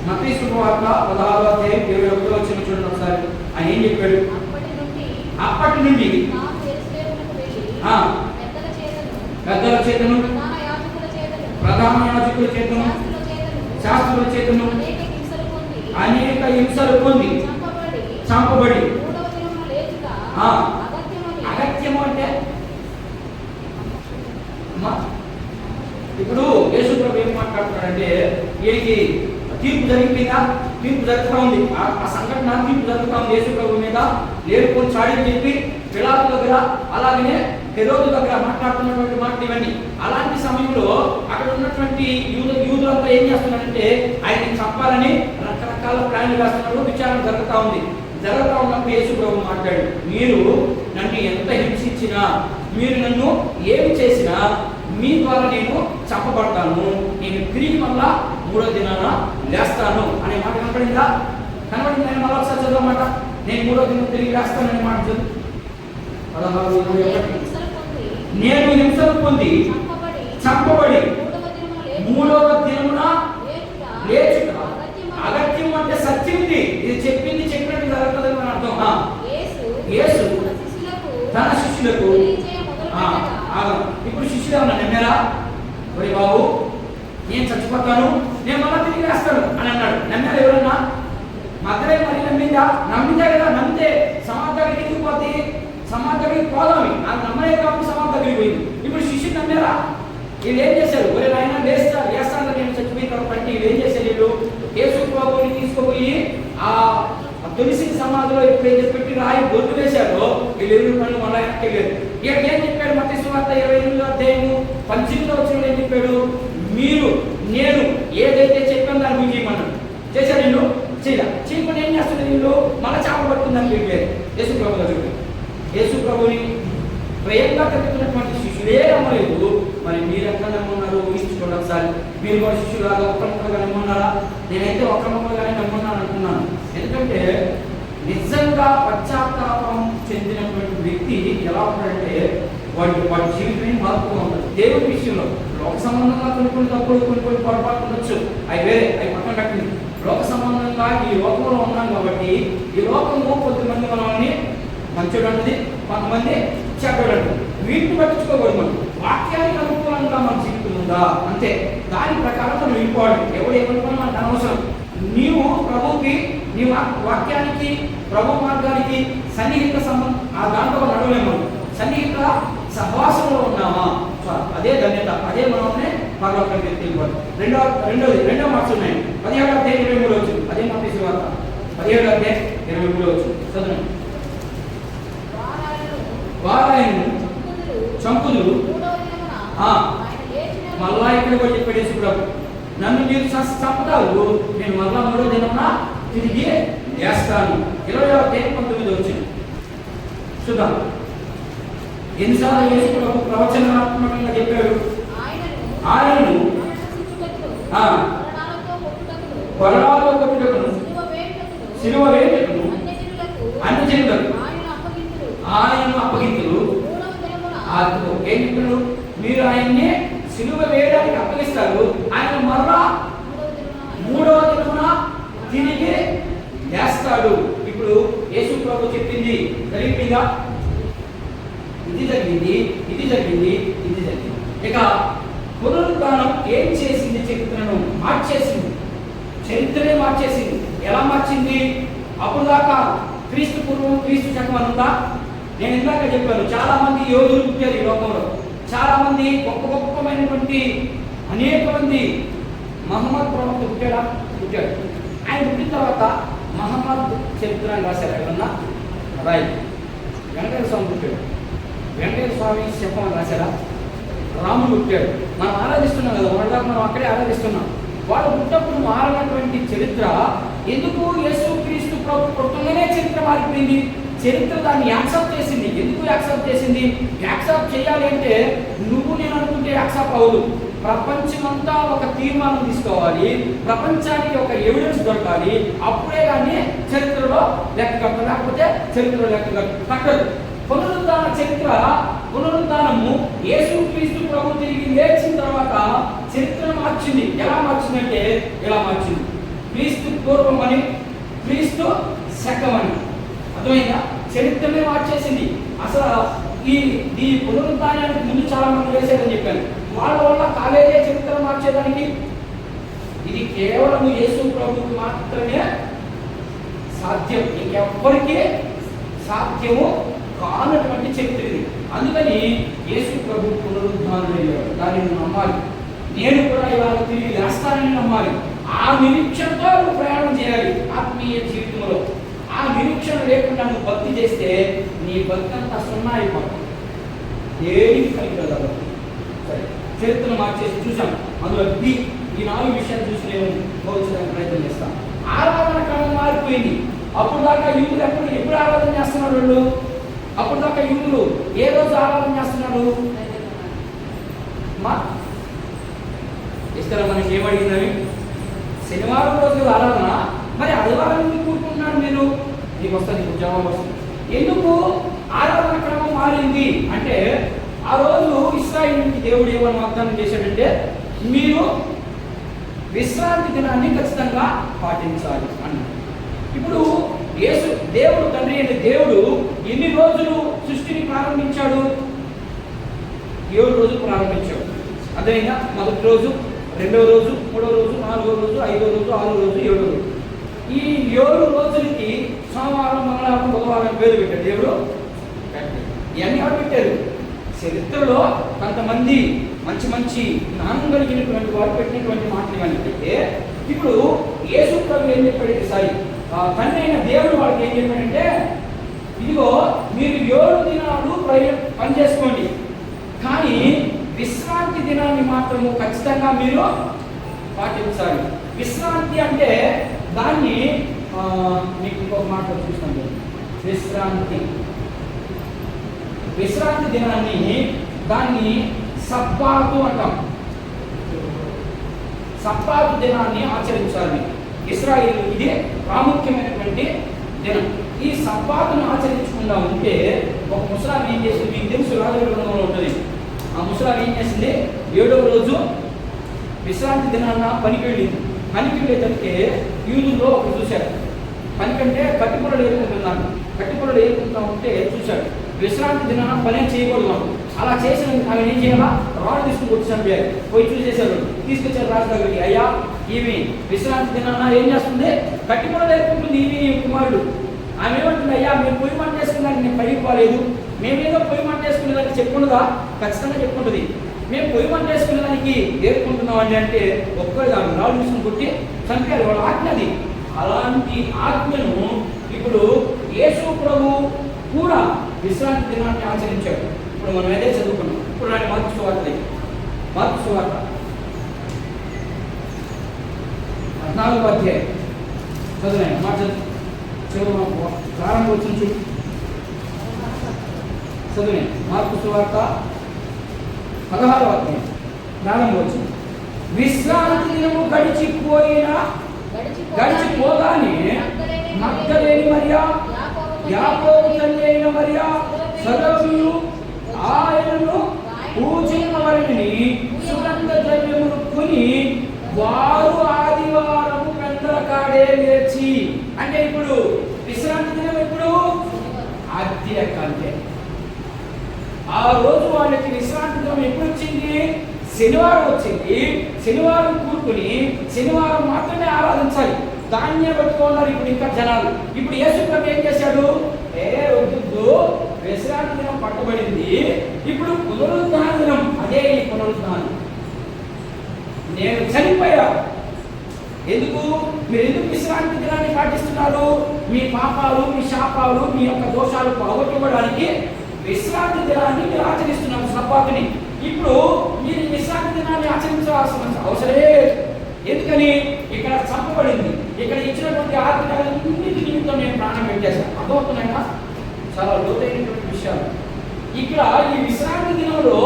Speaker 1: మత్తయి సువార్త 16వ అధ్యాయం 21వ వచనం చూడండి ఒకసారి. ఆయన ఏం చెప్పాడు? అప్పటి నుండి పెద్దల చేతను, ప్రధాన యాజకుల చేతను, శాస్త్రుల చేతను అనేక హింసలు పొంది చంపబడి అగత్యము అంటే ఇప్పుడు యేసు ప్రభు ఏం మాట్లాడుతున్నాడంటే వీరికి తీర్పు జరిగిపోయిందా? తీర్పు జరుగుతూ ఉంది. ఆ సంఘటన తీర్పు జరుగుతూ ఉంది యేసు ప్రభు మీద. ఏడుకొని చాడని చెప్పి పిలాతు దగ్గర, అలాగనే హెరోదు దగ్గర మాట్లాడుతున్నటువంటి మాటలు ఇవన్నీ. అలాంటి సమయంలో అక్కడ ఉన్నటువంటి యూదులంతా ఏం చేస్తున్నారంటే ఆయన్ని చంపాలని రకరకాల ప్లాన్లు వేస్తున్నారు. విచారణ జరుగుతూ ఉంది. జరుగుతూ ఉన్నప్పుడు యేసు ప్రభు మాట్లాడు, మీరు నన్ను ఎంత హింసించినా, మీరు నన్ను ఏమి చేసినా మీ ద్వారా నేను చంపబడతాను, నేను తిరిగి మళ్ళా 3వ దినాన లేస్తాను అనే మాట కనపడిందా? కనపడింది. నేను మళ్ళీ ఒకసారి చదవమాట. నేను 3వ దినం తిరిగి లేస్తాను అనే మాట చదువు. 16:21. నేను హింసలు పొంది చంపబడి 3వ దినమున లేచుట. అగత్యం అంటే సత్యం. ఇది చెప్పింది చెప్పినట్టు జరుగుతుంది అని అర్థం. యేసు తన శిష్యులకు ఇప్పుడు శిష్యులు ఏమన్నా నమ్మారా? ఒరే బాబు, నేను చచ్చిపోతాను, నేను మళ్ళీ తిరిగి వేస్తాను అని అన్నాడు. నమ్మారు ఎవరన్నా? మధ్యలో మరి నమ్మిందా? నమ్మితే కదా. నమ్మితే సమాధి దగ్గరికి ఎందుకు పోతే? సమాధి దగ్గరికి పోదామి. నాకు నమ్మలే కాబట్టి సమాధి దగ్గరికి పోయింది. ఇప్పుడు శిష్యులు నమ్మారా? వీళ్ళు ఏం చేశారు? ఒరే ఆయన వేస్తాను నేను చచ్చిపోయిన తర్వాత వీళ్ళు ఏం చేశారు? వీళ్ళు యేసు ప్రభువుని తీసుకుపోయి ఆ తులసి సమాధిలో ఎప్పుడైతే పెట్టి రాయి బొట్టు వేశారో వీళ్ళు 20 పనులు మళ్ళీ వెనక్కి వెళ్ళారు. ఇక్కడ ఏం చెప్పాడు? మత్తయి సువార్త 28వ అధ్యాయము 18వ వచనంలో ఏం చెప్పాడు? మీరు నేను ఏదైతే చెప్పాను దాన్ని మీరు చేయమన్నాడు. చేశారు వీళ్ళు? చేయకుండా ఏం చేస్తున్నారు వీళ్ళు? మళ్ళీ చేప పడుతుందని చెప్పారు యేసు ప్రభు దగ్గర. యేసు ప్రభుని స్వయంగా తిరుగుతున్నటువంటి శిష్యులే నమ్మలేదు. మరి మీరు ఎక్కడ నమ్మున్నారు? ఊహించుకోండి ఒకసారి. మీరు కూడా శిష్యులాగా ఒక్కరిగా నమ్మున్నారా? నేనైతే ఒక్కరిగానే నమ్మున్నాను అంటున్నాను. ఎందుకంటే నిజంగా పశ్చాత్తాపం చెందినటువంటి వ్యక్తి ఎలా ఉంటాడంటే వాడి జీవితమే మార్పుగా ఉంటుంది. దేవుడి విషయంలో లోక సంబంధంగా కొన్ని తప్పులు కొన్ని పొరపాటు ఉండొచ్చు, అవి వేరే, అవి పక్కన పెట్టింది. లోక సంబంధంగా ఈ లోకంలో ఉన్నాం కాబట్టి ఈ లోకంలో కొంతమంది మనల్ని మంచోడు అంటుంది, కొంతమంది చెడ్డోడు అంటుంది. వీటిని పట్టించుకోకూడదు. మనం వాక్యానికి అనుకూలంగా మన జీవితం ఉందా అంతే, దాని ప్రకారం మనం వెళ్ళిపోవాలి. ఎవరు ఏమనుకున్నా మనకు అనవసరం. నీవు ప్రభుకి, నీ వాక్యానికి, ప్రభు మార్గానికి సన్నిహిత సంబంధం ఆ దాంట్లో నడవలేము. సన్నిహిత సహవాసంలో ఉన్నామా? అదే ధన్యత, అదే మనల్ని పరలోకానికి వెళ్ళిపోవాలి. రెండో మార్క్స్ ఉన్నాయి. 17వ అధ్యాయం 23 వచ్చు. అదే మత్తయి సువార్త 17వ అధ్యాయం 23 వచ్చు. చదువు. వారాయను చంపుదురు. మళ్ళా ఇక్కడ కూడా చెప్పాడు యేసు ప్రభు, నన్ను మీరు చంపుతారు, నేను మళ్ళా 3వ దినమున తిరిగి వేస్తాను. 20వ అధ్యాయం 19 వచ్చింది. చూద్దాం ఎన్నిసార్లు యేసు ప్రభు ప్రవచనాత్మకంగా చెప్పాడు. ఆయనను కొరడాలతో కొట్టుటకును సిలువ వేయుటకును అన్ని జనులకు ఆయనను అప్పగింతురు. ఏం చెప్పారు? మీరు ఆయన్ని సిలువ వేయడానికి అప్పగిస్తారు, ఆయన మరలా 3వ దినమున తిరిగి వేస్తాడు. ఇప్పుడు యేసు ప్రభు చెప్పింది జరిగిందా? ఇది జరిగింది, ఇది జరిగింది, ఇది జరిగింది. ఇక పునరుద్ధానం ఏం చేసింది? చరిత్రను మార్చేసింది. చరిత్రనే మార్చేసింది. ఎలా మార్చింది? అప్పుడు దాకా క్రీస్తు పూర్వం క్రీస్తు శకం అంతా నేను ఇందాక చెప్పాను. చాలా మంది యోధులు పుట్టారు ఈ లోకంలో. చాలా మంది గొప్పమైనటువంటి అనేక మంది. మహమ్మద్ ప్రవక్త పుట్టాడు. ఆయన పుట్టిన తర్వాత మహమ్మద్ చరిత్ర రాశారు. ఎవరన్నా రాయి. వెంకటేశ్వర స్వామి పుట్టాడు. వెంకటేశ్వర స్వామి శకం రాశారా? రాముడు పుట్టాడు. మనం ఆరాధిస్తున్నాం కదా, వాళ్ళ మనం అక్కడే ఆరాధిస్తున్నాం. వాళ్ళు పుట్టప్పుడు మారినటువంటి చరిత్ర ఎందుకు? యేసు క్రీస్తు ప్రభు పుట్టగానే చరిత్ర మారిపోయింది. చరిత్ర దాన్ని యాక్సెప్ట్ చేసింది. ఎందుకు యాక్సెప్ట్ చేసింది? యాక్సెప్ట్ చేయాలి అంటే నువ్వు నేను అనుకుంటే యాక్సెప్ట్ అవ్వదు. ప్రపంచమంతా ఒక తీర్మానం తీసుకోవాలి, ప్రపంచానికి ఒక ఎవిడెన్స్ దొరకాలి, అప్పుడే కానీ చరిత్రలో లెక్క కట్టదు. లేకపోతే చరిత్రలో లెక్క కట్టదు. పునరుద్ధాన చరిత్ర, పునరుద్ధానము యేసు క్రీస్తు ప్రభు తిరిగి లేచిన తర్వాత చరిత్రను మార్చింది. ఎలా మార్చిందంటే ఎలా మార్చింది? క్రీస్తు పూర్వం అని, క్రీస్తు శకం అని. అర్థమైందా? చరిత్రనే మార్చేసింది. అసలు ఈ పునరుద్ధానానికి ముందు చాలా మంది వేశారని చెప్పాను. వాళ్ళ వల్ల కాలేజే చరిత్ర మార్చేదానికి. ఇది కేవలం యేసు ప్రభువుకి మాత్రమే సాధ్యం, ఇంకెవ్వరికీ సాధ్యము కానటువంటి చరిత్ర ఇది. అందుకని యేసు ప్రభు పునరుద్ధానుడయ్యాడు. దానిని నమ్మాలి. నేను కూడా ఇవాళ తిరిగి లేస్తానని నమ్మాలి. ఆ నిరీక్షణతో నువ్వు ప్రయాణం చేయాలి ఆత్మీయ జీవితంలో. ఆ నిరీక్షణ లేకుండా నువ్వు భక్తి చేస్తే నీ భక్తి అంతా సున్నా అయిపోతుంది. దేనికి కలిగలదు. సరే, చరిత్రను మార్చేసి చూసాం. అందులో ఈ 4 విషయాలు చూసి నేను బోధించడానికి ప్రయత్నం చేస్తాను. ఆరాధన క్రమం మారిపోయింది. అప్పుడు దాకా యూదులు ఎప్పుడు ఆరాధన చేస్తున్నారు వాళ్ళు? అప్పుడు దాకా యూదులు ఏ రోజు ఆరాధన చేస్తున్నారు? ఇస్తారా మనకి ఏమడిగిందని? శనివారం రోజు ఆరాధన, మరి ఆదివారం ఎందుకు కూర్చుంటున్నారు మీరు? నీకు వస్తుంది, నీకు జవాబు వస్తుంది. ఎందుకు ఆరాధన క్రమం మారింది అంటే ఆ రోజు ఇశ్రాయేలుకి దేవుడు ఏమని వాగ్దానం చేశాడంటే మీరు విశ్రాంతి దినాన్ని ఖచ్చితంగా పాటించాలి అన్నాడు. ఇప్పుడు దేవుడు తండ్రి అయిన దేవుడు ఎన్ని రోజులు సృష్టిని ప్రారంభించాడు? 7 రోజులు ప్రారంభించాడు. అదేనా? మొదటి రోజు, రెండవ రోజు, మూడవ రోజు, నాలుగో రోజు, 5వ రోజు, 6వ రోజు, 7వ రోజు. ఈ 7 రోజులకి సోమవారం, మంగళవారం, బుధవారం పేరు పెట్టాడు దేవుడు. ఇవన్నీ ఎవరు పెట్టారు? చరిత్రలో కొంతమంది మంచి మంచి జ్ఞానం కలిగినటువంటి వారు పెట్టినటువంటి మాటలు ఇవన్నీ. అయితే ఇప్పుడు యేసు ప్రభు ఏం చెప్పాడు? సారీ, తండ్రి అయిన దేవుడు వాళ్ళకి ఏం చెప్పాడంటే, ఇదిగో మీరు 7 దినాలు పని చేసుకోండి, కానీ విశ్రాంతి దినాన్ని మాత్రము ఖచ్చితంగా మీరు పాటించాలి. విశ్రాంతి అంటే దాన్ని మీకు ఇంకొక మాట చూస్తాను. విశ్రాంతి దినాన్ని దాన్ని సబ్బాతు అంటాం. సబ్బాతు దినాన్ని ఆచరించాలి. ఇశ్రాయేలు ఇది ప్రాముఖ్యమైనటువంటి దినం. ఈ సబ్బాతును ఆచరించకుండా ఉంటే ఒక ముసలాం ఏం చేసింది? మీకు తెలుసు, రాజగ్రంథంలో ఉంటుంది. ఆ ముసలాం ఏం చేసింది? 7వ రోజు విశ్రాంతి దినాన్న పనికి వెళ్ళింది. పనికి వెళ్ళేటప్పటికే యూదుల్లో ఒకరు చూశాడు. పనికంటే కట్టిపొరలు ఏరుకుంటున్నాను. కట్టిపొరలు ఏరుకుంటా ఉంటే చూశాడు. విశ్రాంతి దినాన పనే చేయకూడదు. అలా చేసిన ఆమె ఏం చేయాలా? రాళ్ళు తీసుకుని వచ్చి చంపారు. పోయి చూసేశారు, తీసుకొచ్చారు రాజు దగ్గరికి. అయ్యా, ఈమె విశ్రాంతి దినాన ఏం చేస్తుంది? కట్టిపొరలు ఏరుకుంటుంది ఈమె కుమారుడు. ఆమె ఏమంటుంది? అయ్యా, మేము పొయ్యి మంట చేసుకున్నాక నేను పైకి పోలేదు, మేమేదో పొయ్యి మంట చేసుకునేదానికి చెప్పుకుంటుందా? ఖచ్చితంగా చెప్పుకుంటుంది. మేము పొయ్యి మంట చేసుకునేదానికి ఏరుకుంటున్నామండి అంటే ఒక్కరు ఆమె రాళ్ళు తీసుకుని కొట్టి చంపారు. వాళ్ళ ఆజ్ఞది. అలాంటి ఆజ్ఞను ఇప్పుడు యేసు ప్రభు కూడా విశ్రాంతి దినాన్ని ఆచరించాడు. ఇప్పుడు మనం అదే చదువుకున్నాం. ఇప్పుడు నాటి మార్కు సువార్త 14వ అధ్యాయం చదువు. మాట చదువు, ప్రారంభం వచ్చింది చదువు. మార్కు సువార్త 16వ అధ్యాయం ప్రారంభం వచ్చింది. విశ్రాంతి దినము గడిచిపోగానే మగ్దలేని మరియా, యాకోబు తల్లి అయిన మరియా, సలోమియు ఆయనను పూజింపవలెనని సుగంధ ద్రవ్యములు కొని వారు ఆదివారము పెద్దల కాడే లేచి. అంటే ఇప్పుడు విశ్రాంతి దినం ఎప్పుడు? ఆద్య కంటే ఆ రోజు వాళ్ళకి విశ్రాంతి దినం ఎప్పుడు వచ్చింది? శనివారం వచ్చింది. శనివారం కూడుకుని శనివారం మాత్రమే ఆరాధించాలి. దాన్నే పట్టుకున్నారు ఇప్పుడు ఇంకా జనాలు. ఇప్పుడు యేసు ప్రభు ఏం చేశాడు? వద్దు, విశ్రాంతి దినం పట్టబడింది, ఇప్పుడు పునరుద్ధాన దినం. అదే ఈ పునరుద్ధానం. నేను చనిపోయా. ఎందుకు? మీరు ఎందుకు విశ్రాంతి దినాన్ని పాటిస్తున్నారు? మీ పాపాలు, మీ శాపాలు, మీ యొక్క దోషాలు పోగొట్టుకోవడానికి విశ్రాంతి దినాన్ని మీరు ఆచరిస్తున్నారు, సబ్బాతుని. ఇప్పుడు మీరు విశ్రాంతి దినాన్ని ఆచరించాల్సిన అవసరమే. ఎందుకని? ఇక్కడ చంపబడింది. ఇక్కడ ఇచ్చినటువంటి ఆజ్ఞలన్నిటి నిమిత్తం నేను ప్రాణం పెట్టేశాను. అర్థమవుతున్నాయినా? చాలా లోతైనటువంటి విషయాలు. ఇక్కడ ఈ విశ్రాంతి దినంలో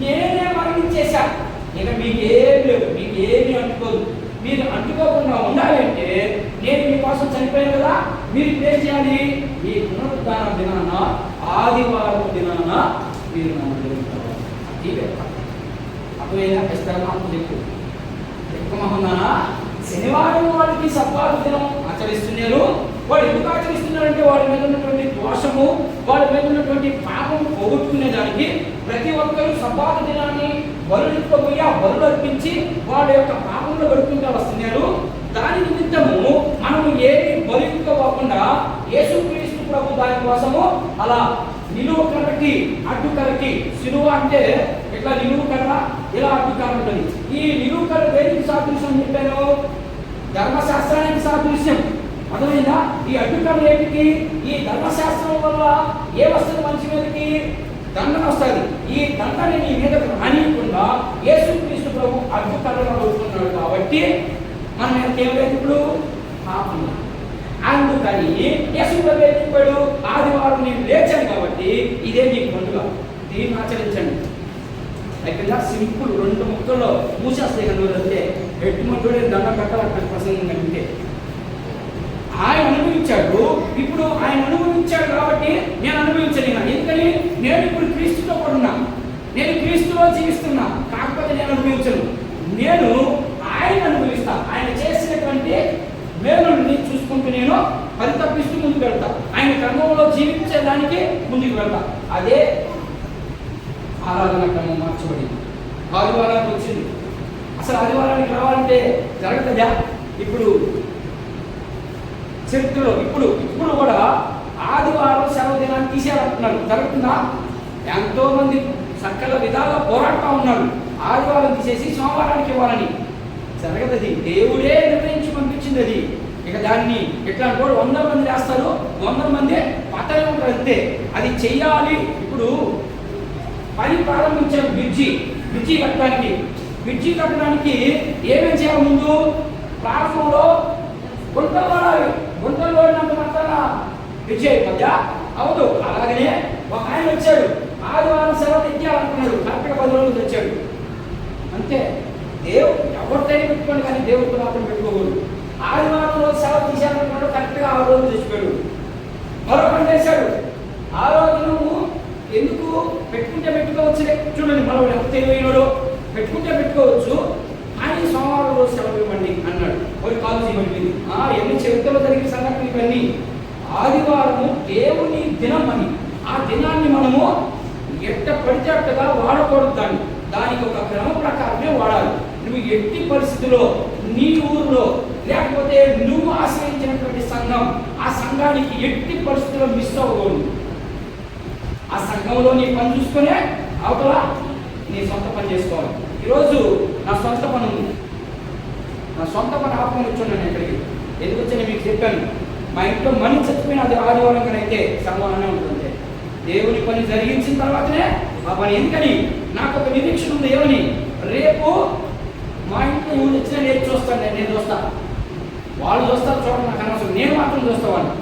Speaker 1: నేనే మరణించేశా. ఇక మీకేం లేదు, మీకేమీ అంటుకోదు. మీరు అంటుకోకుండా ఉండాలంటే నేను మీకోసం చనిపోయాను కదా. మీరు ఏం చేయాలి? ఈ పునరుద్ధాన దినాన, ఆదివారం దినాన మీరు నమ్మకం. అప్పుడైనా ఖచ్చితంగా చెప్పు ఎక్కువమన్నా శనివారం వాళ్ళకి సబ్బాతు దినం ఆచరిస్తున్నారు. వాళ్ళు ఎందుకు ఆచరిస్తున్నారంటే వాళ్ళ మీద ఉన్నటువంటి దోషము, వాళ్ళ మీద ఉన్నటువంటి పాపము పోగొట్టుకునేదానికి ప్రతి ఒక్కరూ సబ్బాతు దినాన్ని బలుపోయి ఆ బలు అర్పించి వాళ్ళ యొక్క పాపంలో గడుపుకుంటూ వస్తున్నారు. దాని నిమిత్తము మనము ఏమి బలిపోకుండా యేసుక్రీస్తు ప్రభు దానికోసము అలా నిలువు కర్రకి అడ్డు కర్రకి, సిలువ అంటే ఇట్లా నిలువు కర్ర, ఇలా అడ్డు కర్ర ఉంటుంది. ఈ నిలువు కర్ర దేనికి సాదృశ్యం చెప్పాను? ధర్మశాస్త్రానికి సాదృశ్యం. అర్థమైందా? ఈ అడ్డు కర్ర ఏంటికి? ఈ ధర్మశాస్త్రం వల్ల ఏ వస్తుంది మనిషి మీదకి? దండన వస్తుంది. ఈ దండని నీ మీద రానియకుండా యేసుక్రీస్తు ప్రభు అడ్డు కర్రగా కొడుతున్నాడు. కాబట్టి మనం ఏమైతే ఇప్పుడు పాపం. అందుకని యేసు ప్రభు ఏం చెప్పాడు? ఆదివారం నేను లేచాను కాబట్టి ఇదే నీకు పండుగ, దీన్ని ఆచరించండి. అయిపోయిందా? సింపుల్. 2 ముక్కల్లో మూసేస్తాయి కదా. అంటే ఎట్టుమంటూడే దండ కట్టాలంటే ప్రసంగం కంటే ఆయన అనుభవించాడు. ఇప్పుడు ఆయన అనుభవించాడు కాబట్టి నేను అనుభవించలేను. ఎందుకని? నేను ఇప్పుడు క్రీస్తుతో కూడా ఉన్నా, నేను క్రీస్తులో జీవిస్తున్నా. కాకపోతే నేను అనుభవించను, నేను ఆయన అనుభవిస్తా. ఆయన చేసినటువంటి మేలుని చూసుకుంటూ నేను పరితపిస్తూ వెళ్తా, ఆయన క్రమంలో జీవించేదానికి ముందుకు వెళ్తా. అదే ఆరాధన క్రమం మార్చబడింది. ఆదివారానికి వచ్చింది. అసలు ఆదివారానికి రావాలంటే జరగదా? ఇప్పుడు చరిత్రలో ఇప్పుడు కూడా ఆదివారం సెలవు దినాన్ని తీసేయాలంటున్నారు. జరుగుతుందా? ఎంతో మంది సకల విధాలుగా పోరాడుతూ ఉన్నారు ఆదివారం తీసేసి సోమవారానికి ఇవ్వాలని. జరగదది. దేవుడే నిర్ణయించి పంపించింది అది. ఇక దాన్ని ఎట్లాంటి కూడా 100 మంది వేస్తారు, 100 మంది పతనే ఉంటారు అంతే. అది చెయ్యాలి. ఇప్పుడు పని ప్రారంభించారు. బ్రిడ్జి కట్టడానికి ఏమేం చేయాలి? ముందు ప్రారంభంలో గుంటలు వాడాలి. గుంటలు వాడినంత మాత్రాన బ్రిడ్జి అయిపోద్దా? అవదు. అలాగనే ఒక ఆయన వచ్చాడు, ఆదివారం సెలవు ఎక్కాలనుకున్నాడు, కరెక్ట్గా 10 రోజులు తెచ్చాడు అంతే. దేవుడు ఎవరితోనే పెట్టుకోండి, కానీ దేవుడితో మాత్రం పెట్టుకోకూడదు. ఆదివారం రోజు సెలవు తీసేయాలనుకున్నాడు, కరెక్ట్గా 6 రోజులు తెచ్చిపోయాడు. మరో పని చేశాడు. ఆ రోజు నువ్వు ఎందుకు పెట్టుకుంటే పెట్టుకోవచ్చులే, చూడండి మరో ఎంత తెలివైనడో, పెట్టుకుంటే పెట్టుకోవచ్చు కానీ సోమవారం రోజు సెలవు ఇవ్వండి అన్నాడు. ఒక కాలు చేయబడింది. ఎన్ని చరిత్రలో జరిగిన సంఘటనలు ఇవన్నీ. ఆదివారము దేవుని దినం అని, ఆ దినాన్ని మనము ఎట్ట పడితే అట్టగా వాడకూడదు. దానికి ఒక క్రమ ప్రకారమే వాడాలి. నువ్వు ఎట్టి పరిస్థితుల్లో నీ ఊరిలో లేకపోతే నువ్వు ఆశ్రయించినటువంటి సంఘం, ఆ సంఘానికి ఎట్టి పరిస్థితుల్లో మిస్ అవ్వకూడదు. ఆ సంఘంలో నీ పని చూసుకునే అవతల నీ సొంత పని చేసుకోవాలి. ఈరోజు నా సొంత పని ఉంది. నా సొంత పని ఆపమని వచ్చున్నాను ఇక్కడికి. ఎందుకు వచ్చాను మీకు చెప్పాను. మా ఇంట్లో మనీ చచ్చిపోయిన అది ఆదివారంగానైతే సమానంగా ఉంటుంది. దేవుని పని జరిగించిన తర్వాతనే ఆ పని. ఎందుకని నాకు ఒక నిరీక్షణ ఉంది. ఏమని? రేపు మా ఇంట్లో ఎవరు వచ్చినా నేను చూస్తాను, నేను చూస్తా, వాళ్ళు చూస్తారు చూడండి, నాకు అనవసరం, నేను మాత్రం చూస్తావాడిని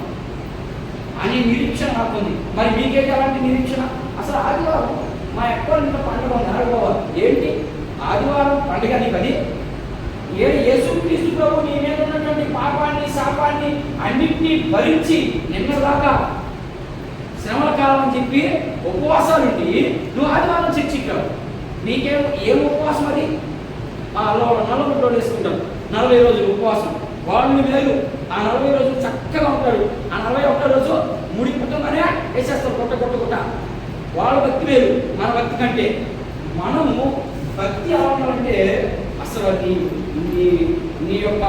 Speaker 1: అని నిరీక్షణ నాకు ఉంది. మరి మీకేంటి అలాంటి నిరీక్షణ? అసలు ఆదివారం మా ఎక్కడ ఇంట్లో పండుగ ఉంది అడగపోవాలి. ఏంటి ఆదివారం పండుగ? నీకు అది యేసుక్రీస్తు ప్రభు నీ మీద ఉన్నటువంటి పాపాన్ని శాపాన్ని అన్నింటినీ భరించి నిన్నలాగా శ్రమల కాలం అని చెప్పి ఉపవాసాలుండి నువ్వు ఆదివారం చర్చిక్కావు. ఏం ఉపవాసం అది? 40 రోజులు వేసుకుంటాం, 40 రోజులు ఉపవాసం. వాళ్ళు వేరు. ఆ 40 రోజులు చక్కగా ఉంటాడు. ఆ 41 రోజు ముడి పుట్టగానే వేసేస్తారు కొట్ట. వాళ్ళ భక్తి వేరు, మన భక్తి కంటే. మనము భక్తి ఎలా ఉండాలంటే అసలు నీ యొక్క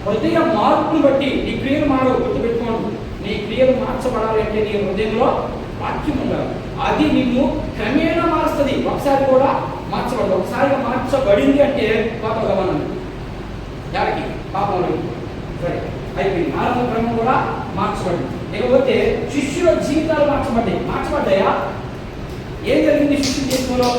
Speaker 1: హృదయ మార్పును బట్టి నీ క్రియలు మారవు. గుర్తుపెట్టుకోండి, నీ క్రియలు మార్చబడాలి అంటే నీ హృదయంలో వాక్యం ఉండాలి. అది నిన్ను క్రమేణా మారుస్తుంది. ఒకసారి కూడా మార్చబడదు. ఒకసారిగా మార్చబడింది అంటే పాప గమనం దానికి పాపంలో సరే అయిపోయింది. ఆరంభ క్రమం కూడా మార్చబడింది. లేకపోతే శిష్యుల జీవితాలు మార్చబడ్డాయా? ఏం జరిగింది శిష్యుల జీవితంలో?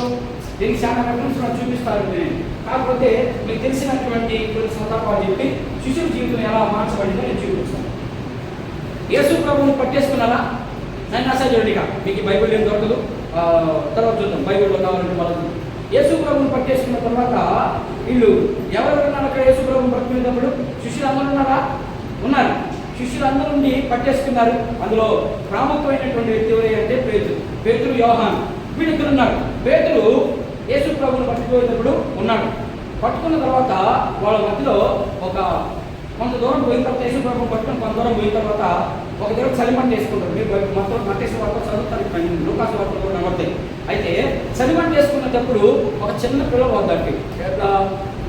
Speaker 1: దీనికి చాలా రెఫరెన్స్ చూపిస్తారు నేను. కాకపోతే మీకు తెలిసినటువంటి కొన్ని సందర్భాలు చెప్పి శిష్యుల జీవితం ఎలా మార్చబడిందో నేను చూపిస్తాను. యేసు ప్రభువుని పట్టేసుకున్నారా? నన్ను అసలు మీకు బైబిల్ ఏం దొరకదు, తర్వాత చూద్దాం. బైబిల్లో కావాలంటే మనం యేసు ప్రభువుని పట్టేసుకున్న తర్వాత వీళ్ళు ఎవరున్నారు అక్కడ? యేసు ప్రభువుని పట్టుకునేటప్పుడు శిష్యులు అందరూ ఉన్నారా? ఉన్నారు. శిష్యులందరూ ఉండి పట్టేసుకున్నారు. అందులో ప్రాముఖ్యమైనటువంటి వ్యక్తి ఎవరంటే పేతురు, యోహాను, వీళ్ళిద్దరు ఉన్నారు. పేతురు యేసు ప్రభువుని పట్టుకునేటప్పుడు ఉన్నాడు. పట్టుకున్న తర్వాత వాళ్ళ మధ్యలో కొంత దూరం పోయిన తర్వాత యేసు ప్రభువుని పట్టుకుని కొంత దూరం పోయిన తర్వాత ఒక దగ్గర చలిమంట వేసుకుంటారు. మీరు మొత్తం మత్తయి వార్త చదువుతారు, లూకాసు వార్తలు కూడా నమ్మతాయి. అయితే చలిమంట వేసుకునేటప్పుడు ఒక చిన్న పిల్ల పోతాడు,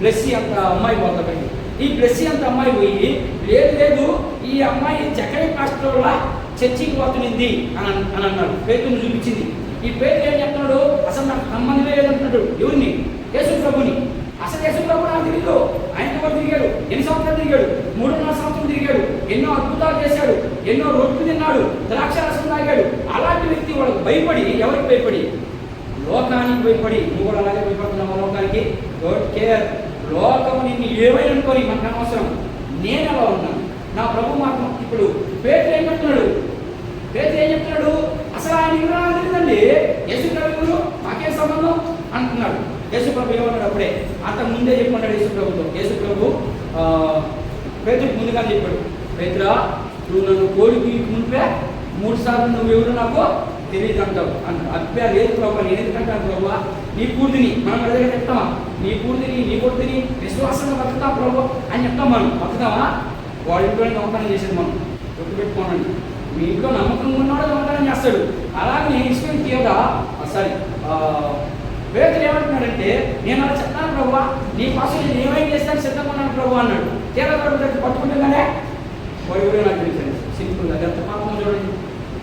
Speaker 1: బ్లెస్సీ అంత అమ్మాయి పోతాడు. ఈ బ్లెస్సీ అంత అమ్మాయి పోయి లేదు ఈ అమ్మాయి జకరీ పాస్టర్ వల్ల చర్చికి పోతునింది అని అన్నాడు. పేతురుని చూపించింది. ఈ పేరు ఏం చెప్తున్నాడు? అసలు నాకు సంబంధమే లేదంటున్నాడు. ఎవరిని? యేసు ప్రభుని. అసలు యేసు ప్రభు నాకు తెలియదు. ఆయనతో కూడా తిరిగాడు. ఎన్ని సంవత్సరాలు తిరిగాడు? 3.5 సంవత్సరాలు తిరిగాడు. ఎన్నో అద్భుతాలు చేశాడు, ఎన్నో రొట్టెలు తిన్నాడు, ద్రాక్షరసం తాగాడు. అలాంటి వ్యక్తి వాళ్ళకి భయపడి, ఎవరికి భయపడి? లోకానికి భయపడి. నువ్వు కూడా అలాగే భయపడుతున్నావు లోకానికి. Don't care. లోకము నిన్ను ఏమైనా అనుకోని, మనకు అనవసరం. నేను ఎలా ఉన్నాను? నా ప్రభు మాత్రం. ఇప్పుడు పేతురు ఏం చెప్తున్నాడు? అసలు ఆయన వివరాలు తెలియదండి. యేసు ప్రభు మాకేం సంబంధం అంటున్నాడు. యేసు ప్రభు ఏమన్నాడు? అప్పుడే అంత ముందే చెప్పన్నాడు యేసు ప్రభుతో. యేసు ప్రభు పేతురుకు ముందుగానే చెప్పాడు, పేతురా నువ్వు నన్ను కోడికి ముందే 3 సార్లు నువ్వు ఎవరు నాకు తెలియదు అంటావు అంటాడు. అబ్బా లేదు ప్రభు, నేను ఎందుకంటాను ప్రభు? నీ పూర్తిని మనం ఎదురుగా చెప్తామా? నీ పూర్తిని విశ్వాసంగా బతుకుతాం ప్రభు అని చెప్తాం. మనం బతుకుతామా? వాళ్ళ ఇంట్లో దొంగతనం చేసేది మనం. గుర్తుపెట్టుకోనండి. మీ ఇంట్లో నమ్మకం ఉన్నాడు దొంగతనం చేస్తాడు. అలాగే ఇస్మాయిల్ తీయగా పేతురు ఏమంటున్నాడంటే, నేను అలా చెప్తాను ప్రభువా, నీ కోసం నేను ఏమైనా చేస్తాను సిద్ధంగా ఉన్నాను ప్రభు అన్నాడు. తీరా పట్టుకుంటుందనే వాడు నాకు తెలిసాను సింపుల్. అది ఎంత పాపం చూడండి,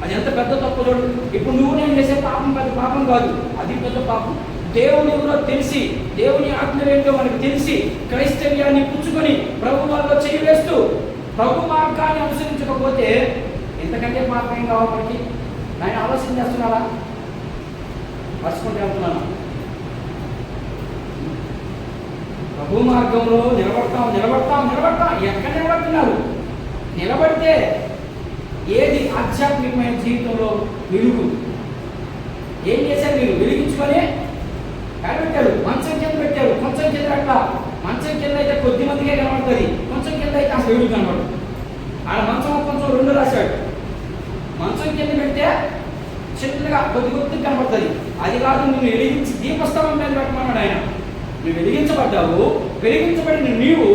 Speaker 1: అది ఎంత పెద్ద తప్పు చూడండి. ఇప్పుడు నువ్వు నేను చేసే పాపం పెద్ద పాపం కాదు, అది పెద్ద పాపం. దేవుని ఎవరో తెలిసి, దేవుని ఆజ్ఞ ఏంటో మనకు తెలిసి క్రైస్తవ్యాన్ని పుచ్చుకొని ప్రభు వాళ్ళలో చేయి వేస్తూ ప్రభు మార్గాన్ని అనుసరించకపోతే ఎంతకంటే పాపం ఏం కావాలి మనకి? ఆయన ఆలోచన చేస్తున్నారా? మర్చుకుంటే వెళ్తున్నాను. ప్రభు మార్గంలో నిలబడతాం. ఎక్కడ నిలబడుతున్నారు? నిలబడితే ఏది ఆధ్యాత్మికమైన జీవితంలో వెలుగు? ఏం చేశారు మీరు? వెలిగించుకొని పెట్టారు, మంచం కింద పెట్టారు. కొంచెం కింద అట్లా మంచం కింద అయితే కొద్ది మందికే కనబడుతుంది, కొంచెం కింద అయితే అసలు వెలుగు కనబడదు. ఆడ మంచం కొంచెం 2 రాశాడు. మంచం కింద పెడితే చిన్నగా కొద్ది కనబడుతుంది. అది కాదు, నువ్వు వెలిగించి దీపస్తంభం మీద పెట్టమన్నాడు ఆయన. నువ్వు వెలిగించబడిన నీవు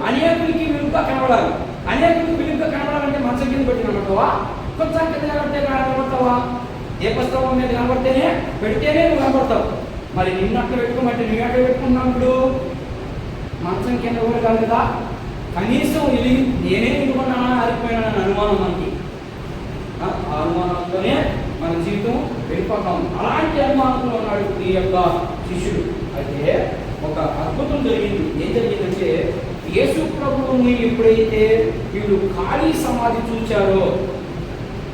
Speaker 1: అనేకులకి వెలుగుగా కనబడాలి. అనేకులకి వెలుగుగా కనబడాలంటే మంచం కింద పెట్టి కనబడతావా? కొంచెం కింద కనబడతావా? దీపస్తంభం మీద పెడితేనే నువ్వు కనబడతావు. మరి నిన్ను అట్లా పెట్టుకోమంటే నువ్వు అట్లా పెట్టుకున్నప్పుడు మంచం కింద కూడా కాదు కదా. కనీసం నేనే ఎందుకున్నానా ఆరిపోయినా అనుమానం మనకి. ఆ అనుమానంతోనే మన జీవితం వెళ్ళిపోతాం. అలాంటి అనుమానంలో ఉన్నాడు ఈ యొక్క శిష్యుడు. అయితే ఒక అద్భుతం జరిగింది. ఏం జరిగిందంటే, యేసు ప్రభువుని ఎప్పుడైతే వీళ్ళు ఖాళీ సమాధి చూచారో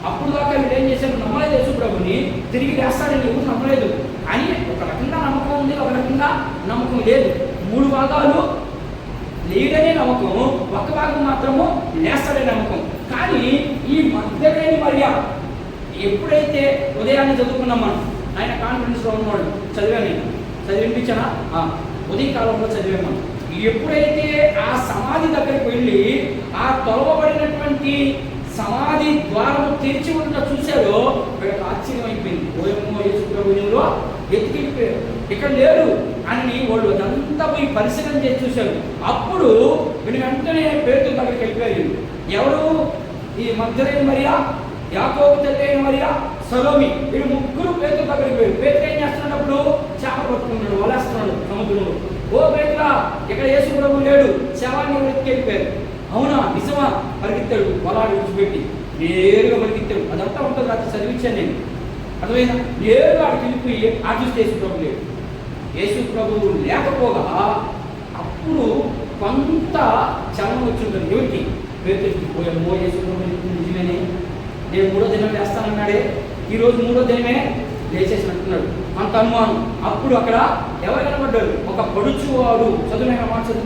Speaker 1: అప్పుడు దాకా వీళ్ళు ఏం చేశారు? నమ్మలేదు యేసు ప్రభుని. తిరిగి వేస్తాడని ఎవరు నమ్మలేదు. అని ఒక రకంగా నమ్మకం ఉంది, ఒక రకంగా నమ్మకం లేదు. 3 భాగాలు లేడనే నమ్మకం, ఒక భాగం మాత్రము లేస్తాడనే నమ్మకం. కానీ ఈ మధ్యలేని మరియా ఎప్పుడైతే ఉదయాన్నే చదువుకున్నాం మనం, ఆయన కాన్ఫిడెన్స్లో ఉన్నాడు, చదివించానా? ఉదయకాలంలో చదివాం. ఎప్పుడైతే ఆ సమాధి దగ్గరికి వెళ్ళి ఆ తొలవబడినటువంటి సమాధి ద్వారం తెరిచి ఉన్న చూశారో వీళ్ళకి ఆశ్చర్యం అయిపోయింది. ఓయమ్మో యేసు ప్రభువులో ఎత్తికెళ్ళిపోయారు, ఇక్కడ లేరు అని వాళ్ళు అదంతా పోయి పరిశీలన చేసి చూశారు. అప్పుడు వీళ్ళు వెంటనే పేతురు దగ్గరికి వెళ్ళిపోయారు. ఎవరు? ఈ మగ్దలేని మరియా, యాకోబు తల్లి అయిన మరియా, సలోమి. వీళ్ళు ముగ్గురు పేతురు దగ్గరికి పోయారు. పేతురు ఏం చేస్తున్నప్పుడు చేపలు పట్టుకున్నాడు, వలేస్తున్నాడు సముద్రంలో. ఓ పేతురా, ఇక్కడ యేసు ప్రభువు లేడు, శవాన్ని ఎత్తికెళ్ళిపోయారు. అవునా, నిజమా? పరిగెత్తాడు, పొలాలు విడిచిపెట్టి నేరుగా పరిగెత్తాడు. అదంతా ఉంటుంది, రాత్రి చదివించాను నేను. అర్థమైనా? నేరుగా అక్కడికి వెళ్ళిపోయి చూస్తే యేసు ప్రభు లేడు. యేసు ప్రభువు లేకపోగా అప్పుడు కొంత చలనం వచ్చి ఉంటుంది. ఎవరికి? పేతురికి. పోయమ్మో యేసు ప్రభు నిజమేనే, నేను 3వ దినం వేస్తానన్నాడే, ఈరోజు 3వ దినమే లేచేసినట్టున్నాడు. కొంత అనుమానం. అప్పుడు అక్కడ ఎవరు కనబడ్డాడు? ఒక పడుచువాడు. చదువునైనా మార్చువాడు.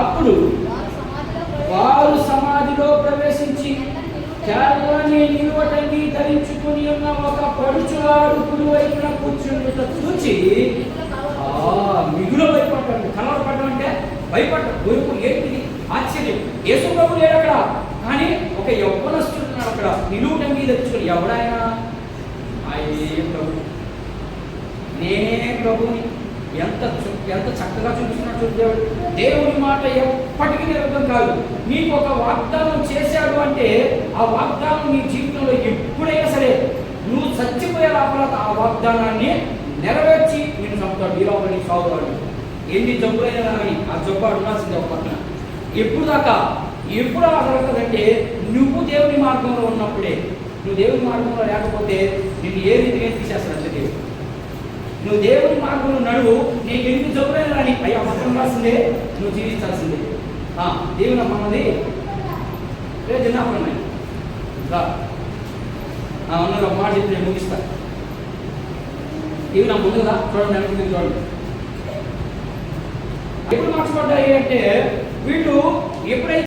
Speaker 1: అప్పుడు వారు సమాధిలో ప్రవేశించి తెల్లని నిలువటంగి ధరించుకుని ఉన్న ఒక పడుచువాడు కుడివైపున కూర్చుని చూచి మిగులు భయపడ్డాడు. కలవరపడ్డం అంటే భయపడ్డాడు. గొరుపు ఏంటిది? ఆశ్చర్యం. యేసు ప్రభు లేడు అక్కడ, కానీ ఒక యవ్వనస్తుడు ఉన్నాడు అక్కడ నిలువటంగి ధరించుకుని. ఎవడాయన? ఆయనే ప్రభు, నేనే ప్రభుని. ఎంత చక్కగా చూపిస్తున్నట్టు దేవుని మాట ఎప్పటికీ నిరర్థం కాదు. నీకు ఒక వాగ్దానం చేశాడు అంటే ఆ వాగ్దానం నీ జీవితంలో ఎప్పుడైనా సరే నువ్వు చచ్చిపోయే లోపల ఆ వాగ్దానాన్ని నెరవేర్చి నేను చంపుతాడు. ఈ లోపల నీ సాగుతాడు. ఎన్ని జబ్బులైనా కానీ ఆ జబ్బు ఉండాల్సిందే ఒక పక్కన. ఎప్పుడు దాకా ఎప్పుడు అడగదంటే నువ్వు దేవుని మార్గంలో ఉన్నప్పుడే. నువ్వు దేవుని మార్గంలో లేకపోతే నిన్ను ఏ రీతిగా తీసేస్తాడు దేవుడు. నువ్వు దేవుని మార్గంలో నడువు. నీకు ఎన్ని జబ్బులైనా రాని అయ్యా పక్కన రాసిందే, నువ్వు జీవించాల్సిందే. దేవుని అమ్మన్నది రేపు చిన్నప్పుడు ఉన్నది ఒక మాట చెప్పి నేను ముగిస్తా. ఇవి నా ముందుగా చూడండి, వెనక్కి చూడండి. ఎప్పుడు మార్చబడ్డాయి అంటే వీళ్ళు ఎప్పుడైతే